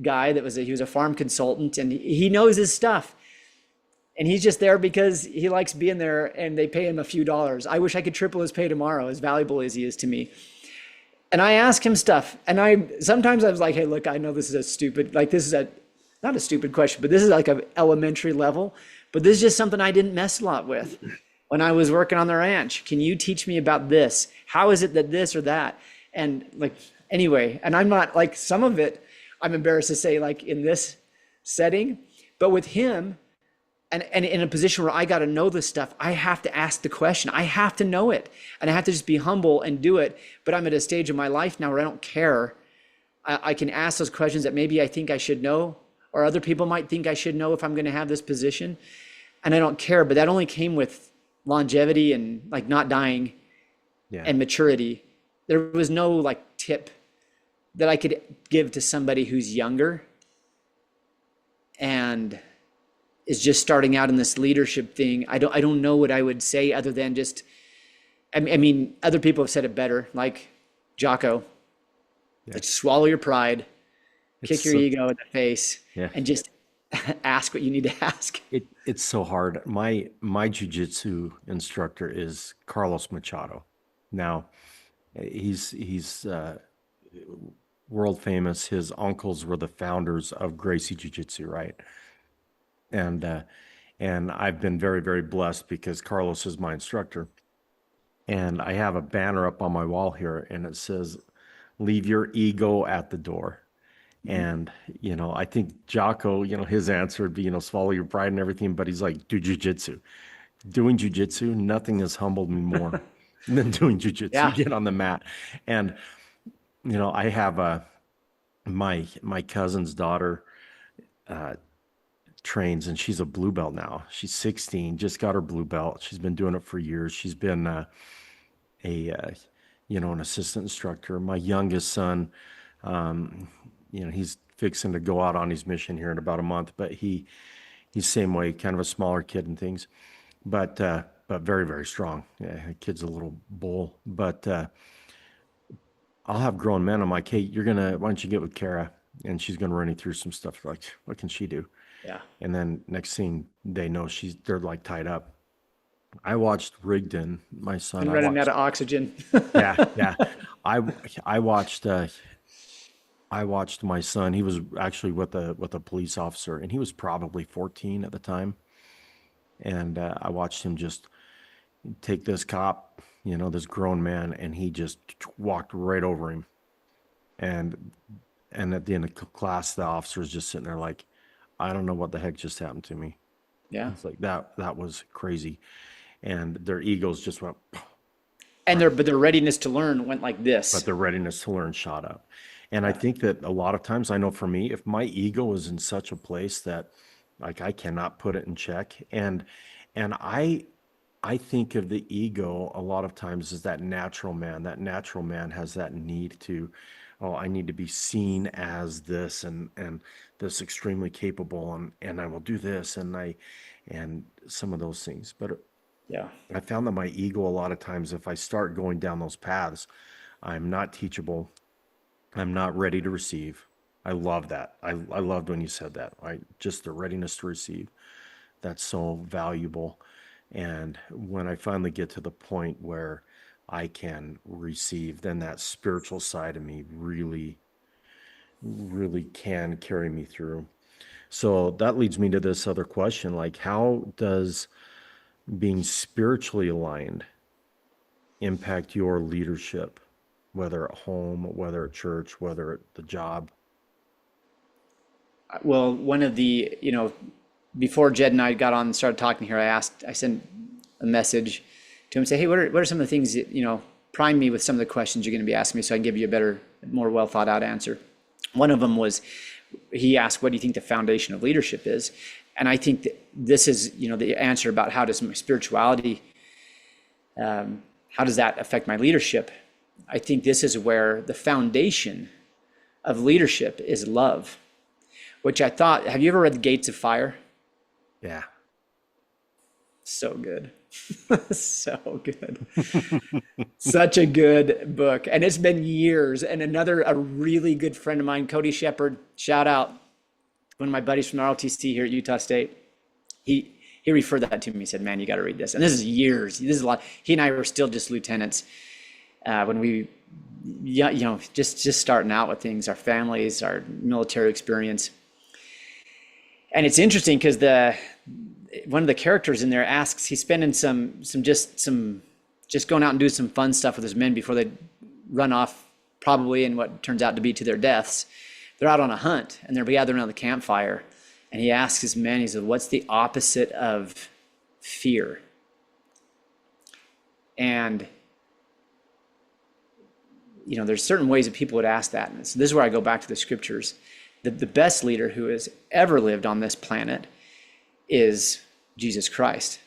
Speaker 2: guy he was a farm consultant, and he knows his stuff, and he's just there because he likes being there and they pay him a few dollars. I wish I could triple his pay tomorrow, as valuable as he is to me. And I ask him stuff, and sometimes I was like, hey, look, I know this is not a stupid question, but this is like an elementary level, but this is just something I didn't mess a lot with when I was working on the ranch. Can you teach me about this? How is it that this or that? And like, anyway, and I'm not like some of it, I'm embarrassed to say, like in this setting, but with him and in a position where I got to know this stuff, I have to ask the question. I have to know it, and I have to just be humble and do it. But I'm at a stage of my life now where I don't care. I can ask those questions that maybe I think I should know, or other people might think I should know if I'm going to have this position, and I don't care. But that only came with longevity and like not dying
Speaker 1: Yeah.
Speaker 2: and maturity. There was no like tip that I could give to somebody who's younger and is just starting out in this leadership thing. I don't know what I would say other than just, I mean, other people have said it better, like Jocko, like swallow your pride, kick your ego in the face,
Speaker 1: Yeah.
Speaker 2: and just ask what you need to ask.
Speaker 1: It's so hard. My jujitsu instructor is Carlos Machado. Now, he's world famous. His uncles were the founders of Gracie Jiu-Jitsu, right? And I've been very, very blessed because Carlos is my instructor. And I have a banner up on my wall here, and it says, "Leave your ego at the door." And I think Jocko, his answer would be, swallow your pride and everything, but he's like, do jujitsu. Doing jujitsu, nothing has humbled me more than doing jujitsu. You
Speaker 2: Yeah.
Speaker 1: get on the mat, and I have my cousin's daughter uh, trains, and she's a blue belt now. She's 16, just got her blue belt. She's been doing it for years. She's been a an assistant instructor. My youngest son, um, he's fixing to go out on his mission here in about a month, but he's same way, kind of a smaller kid and things, but very, very strong. Yeah, the kid's a little bull, but I'll have grown men. I'm like, hey, why don't you get with Kara? And she's gonna run you through some stuff. Like, what can she do?
Speaker 2: Yeah.
Speaker 1: And then next thing they know, they're like tied up. I watched Rigdon, my son.
Speaker 2: And
Speaker 1: I
Speaker 2: running out
Speaker 1: watched,
Speaker 2: of oxygen.
Speaker 1: yeah, yeah. I I watched I watched my son. He was actually with a police officer, and he was probably 14 at the time. And I watched him just take this cop, this grown man, and he just walked right over him. And at the end of class, the officer is just sitting there like, I don't know what the heck just happened to me.
Speaker 2: Yeah.
Speaker 1: It's like that was crazy. And their egos just went,
Speaker 2: And their readiness to learn went like this.
Speaker 1: but their readiness to learn shot up. And I think that a lot of times, I know for me, if my ego is in such a place that like I cannot put it in check, and I think of the ego a lot of times as that natural man. That natural man has that need to, oh, I need to be seen as this and this extremely capable, and I will do this, and some of those things. But
Speaker 2: Yeah.
Speaker 1: I found that my ego a lot of times, if I start going down those paths, I'm not teachable. I'm not ready to receive. I love that. I loved when you said that. Just the readiness to receive. That's so valuable. And when I finally get to the point where I can receive, then that spiritual side of me really, really can carry me through. So that leads me to this other question, like, how does being spiritually aligned impact your leadership, whether at home, whether at church, whether at the job?
Speaker 2: Well, one of the, before Jed and I got on and started talking here, I sent a message to him, say, hey, what are some of the things that, prime me with some of the questions you're going to be asking me so I can give you a better, more well thought out answer. One of them was, he asked, what do you think the foundation of leadership is? And I think that this is, the answer about how does my spirituality, how does that affect my leadership? I think this is where the foundation of leadership is love, which I thought, have you ever read The Gates of Fire?
Speaker 1: Yeah.
Speaker 2: So good. So good. Such a good book. And it's been years. And a really good friend of mine, Cody Shepard, shout out, one of my buddies from RLTC here at Utah State, he referred that to me. He said, man, you got to read this. And this is years. This is a lot. He and I were still just lieutenants when we, just starting out with things, our families, our military experience. And it's interesting because one of the characters in there asks, he's spending just going out and doing some fun stuff with his men before they run off, probably in what turns out to be to their deaths. They're out on a hunt and they're gathering around the campfire. And he asks his men, he said, what's the opposite of fear? And, there's certain ways that people would ask that. And so this is where I go back to the scriptures. The best leader who has ever lived on this planet is Jesus Christ.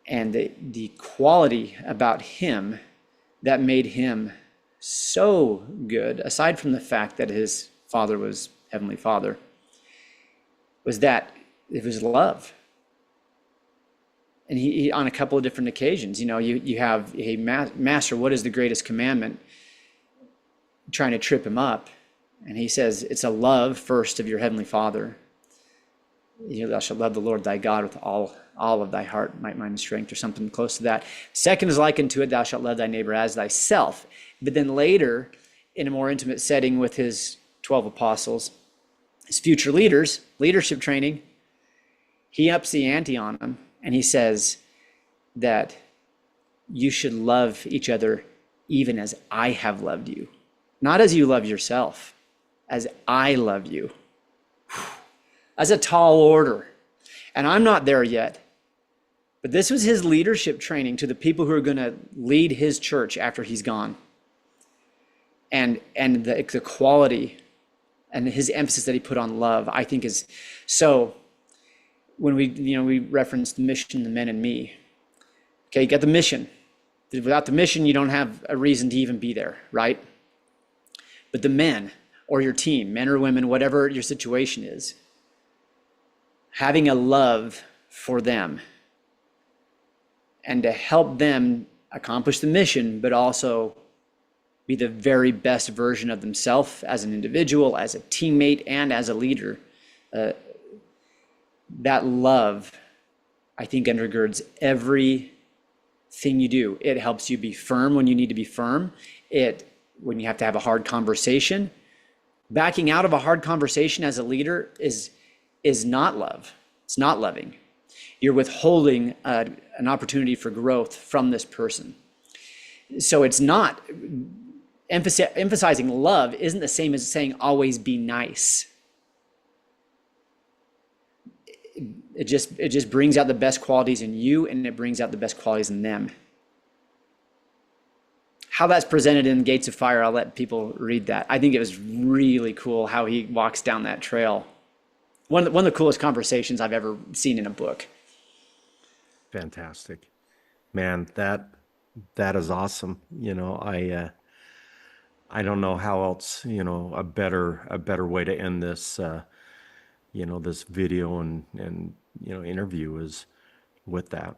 Speaker 2: And the quality about him that made him so good, aside from the fact that his father was Heavenly Father, was that it was love. And he on a couple of different occasions, you have, hey, Master, what is the greatest commandment? Trying to trip him up. And he says, it's a love first of your Heavenly Father. Thou shalt love the Lord thy God with all of thy heart, might, mind, and strength, or something close to that. Second is like unto it, thou shalt love thy neighbor as thyself. But then later, in a more intimate setting with his 12 apostles, his future leaders, leadership training, he ups the ante on them, and he says that you should love each other even as I have loved you. Not as you love yourself, as I love you. That's a tall order. And I'm not there yet. But this was his leadership training to the people who are going to lead his church after he's gone. And the quality and his emphasis that he put on love, I think is so. When we reference the mission, the men and me. Okay, you got the mission. Without the mission, you don't have a reason to even be there, right? But the men or your team, men or women, whatever your situation is, having a love for them and to help them accomplish the mission, but also be the very best version of themselves as an individual, as a teammate, and as a leader. That love, I think, undergirds everything you do. It helps you be firm when you need to be firm. When you have to have a hard conversation, backing out of a hard conversation as a leader is not love. It's not loving. You're withholding an opportunity for growth from this person. So it's not emphasizing love isn't the same as saying always be nice. It just brings out the best qualities in you, and it brings out the best qualities in them. How that's presented in Gates of Fire, I'll let people read that. I think it was really cool how he walks down that trail. One of the coolest conversations I've ever seen in a book.
Speaker 1: Fantastic, man. That is awesome. I don't know how else, a better way to end this, this video and interview is with that.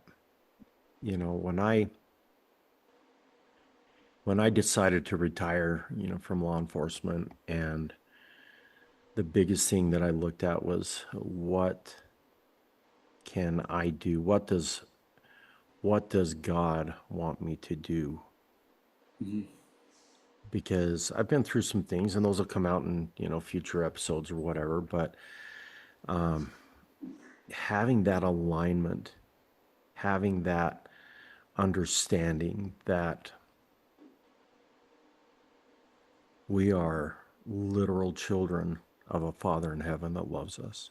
Speaker 1: When I decided to retire, from law enforcement, and the biggest thing that I looked at was, what can I do? What does God want me to do?
Speaker 2: Mm-hmm.
Speaker 1: Because I've been through some things, and those will come out in, future episodes or whatever, but having that alignment, having that understanding that we are literal children of a Father in heaven that loves us.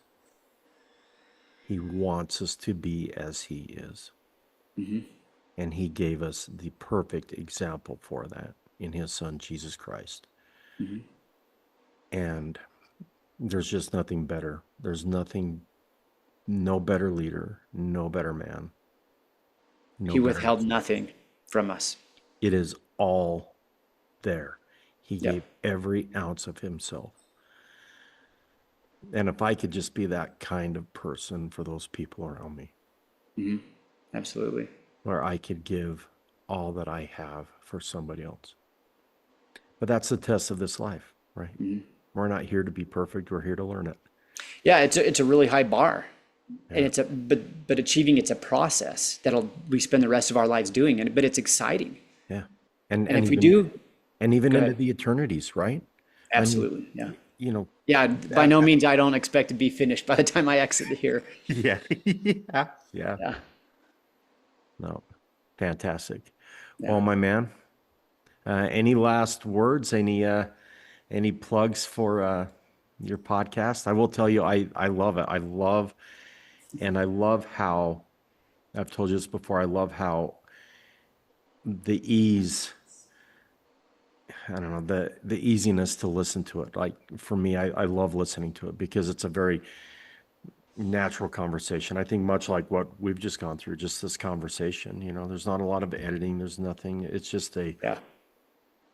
Speaker 1: He wants us to be as he is.
Speaker 2: Mm-hmm.
Speaker 1: And he gave us the perfect example for that in his son, Jesus Christ.
Speaker 2: Mm-hmm.
Speaker 1: And there's just nothing better. There's no better leader, no better man.
Speaker 2: He withheld nothing from us.
Speaker 1: It is all there. He
Speaker 2: Yep.
Speaker 1: gave every ounce of himself. And if I could just be that kind of person for those people around me.
Speaker 2: Mm-hmm. Absolutely.
Speaker 1: Where I could give all that I have for somebody else. But that's the test of this life, right?
Speaker 2: Mm-hmm.
Speaker 1: We're not here to be perfect. We're here to learn it.
Speaker 2: Yeah, it's a really high bar.
Speaker 1: Yeah.
Speaker 2: And but achieving it's a process we spend the rest of our lives doing, but it's exciting.
Speaker 1: Yeah.
Speaker 2: And if we do,
Speaker 1: and even
Speaker 2: go
Speaker 1: into
Speaker 2: ahead.
Speaker 1: the eternities, right?
Speaker 2: Absolutely. Yeah.
Speaker 1: Yeah.
Speaker 2: By no means I don't expect to be finished by the time I exit here.
Speaker 1: Yeah. Yeah.
Speaker 2: Yeah.
Speaker 1: No. Fantastic.
Speaker 2: Yeah.
Speaker 1: Well, my man, any last words? Any plugs for your podcast? I will tell you, I love it. I love how, I've told you this before, I love how the ease, I don't know, the easiness to listen to it. Like for me, I love listening to it because it's a very natural conversation. I think much like what we've just gone through, just this conversation, there's not a lot of editing. There's nothing. It's just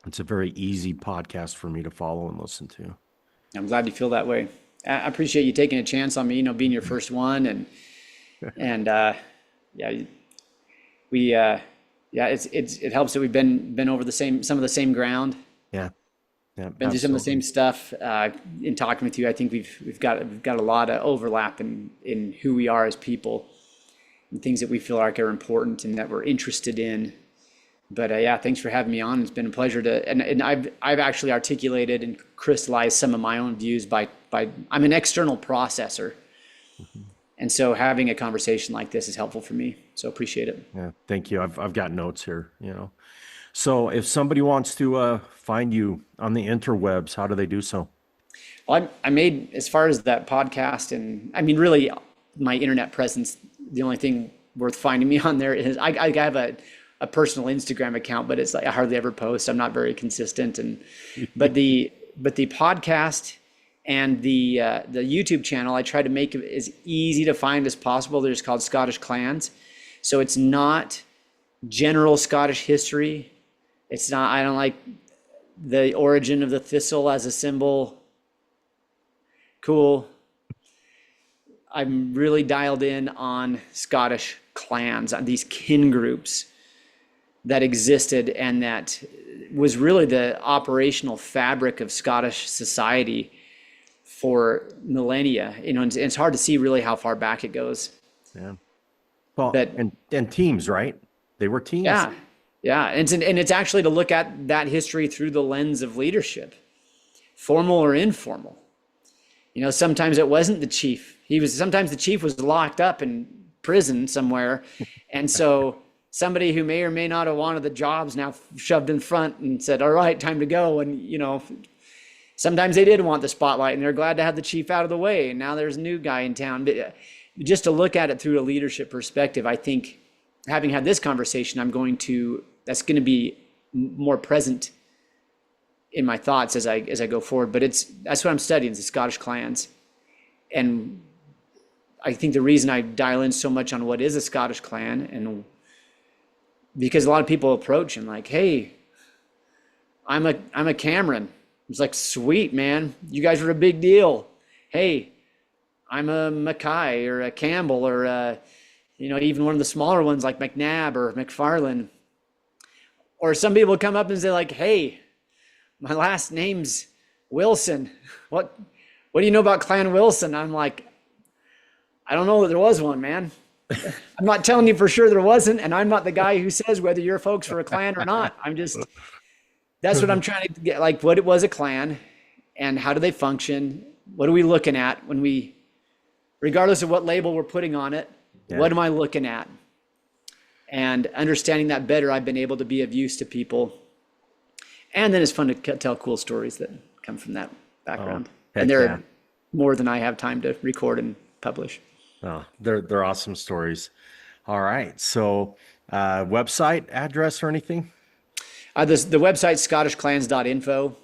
Speaker 1: it's a very easy podcast for me to follow and listen to.
Speaker 2: I'm glad you feel that way. I appreciate you taking a chance on me, being your first one, and it helps that we've been over some of the same ground.
Speaker 1: Yeah. Yeah.
Speaker 2: Been through some of the same stuff. In talking with you, I think we've got a lot of overlap in who we are as people, and things that we feel like are important and that we're interested in. But thanks for having me on. It's been a pleasure and I've actually articulated and crystallized some of my own views by I'm an external processor. Mm-hmm. And so having a conversation like this is helpful for me. So appreciate it.
Speaker 1: Yeah. Thank you. I've got notes here, So if somebody wants to find you on the interwebs, how do they do so?
Speaker 2: Well, I made, as far as that podcast, and I mean, really my internet presence, the only thing worth finding me on there is I have a personal Instagram account, but it's like I hardly ever post. I'm not very consistent, and but the podcast and the YouTube channel, I try to make it as easy to find as possible. They're just called Scottish Clans, so it's not general Scottish history. It's not. I don't like the origin of the thistle as a symbol. Cool. I'm really dialed in on Scottish clans, on these kin groups that existed and that was really the operational fabric of Scottish society for millennia. You know, and it's hard to see really how far back it goes.
Speaker 1: Yeah. Well,
Speaker 2: But
Speaker 1: and teams, right? They were teams.
Speaker 2: yeah, yeah. And it's actually to look at that history through the lens of leadership, formal or informal. You know, sometimes it wasn't the chief. Sometimes the chief was locked up in prison somewhere. And so somebody who may or may not have wanted the jobs now shoved in front and said, all right, time to go. And, you know, sometimes they did want the spotlight and they're glad to have the chief out of the way. And now there's a new guy in town. But just to look at it through a leadership perspective, I think having had this conversation, that's going to be more present in my thoughts as I go forward. But that's what I'm studying, is the Scottish clans. And I think the reason I dial in so much on what is a Scottish clan, and because a lot of people approach and like, hey, I'm a Cameron. It's like, sweet, man, you guys are a big deal. Hey, I'm a Mackay or a Campbell or even one of the smaller ones like McNabb or McFarlane. Or some people come up and say like, hey, my last name's Wilson. What do you know about Clan Wilson? I'm like, I don't know that there was one, man. I'm not telling you for sure there wasn't, and I'm not the guy who says whether your folks were a clan or not. That's what I'm trying to get, like, what it was a clan and how do they function? What are we looking at regardless of what label we're putting on it, what am I looking at? And understanding that better, I've been able to be of use to people. And then it's fun to tell cool stories that come from that background. And they're more than I have time to record and publish.
Speaker 1: Oh, they're awesome stories. All right. So website address or anything?
Speaker 2: The website, scottishclans.info.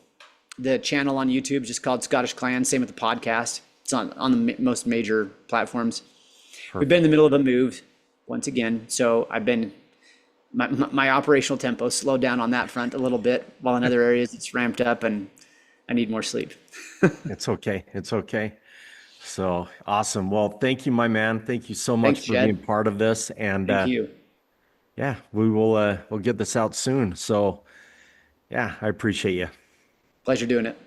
Speaker 2: The channel on YouTube is just called Scottish Clans. Same with the podcast. It's on the most major platforms. Perfect. We've been in the middle of a move once again. So I've been, my operational tempo slowed down on that front a little bit, while in other areas it's ramped up and I need more sleep.
Speaker 1: It's okay. It's okay. So awesome. Well, thank you, my man. Thank you so much for being part of this. And
Speaker 2: thank you.
Speaker 1: Yeah, we'll get this out soon. So yeah, I appreciate you.
Speaker 2: Pleasure doing it.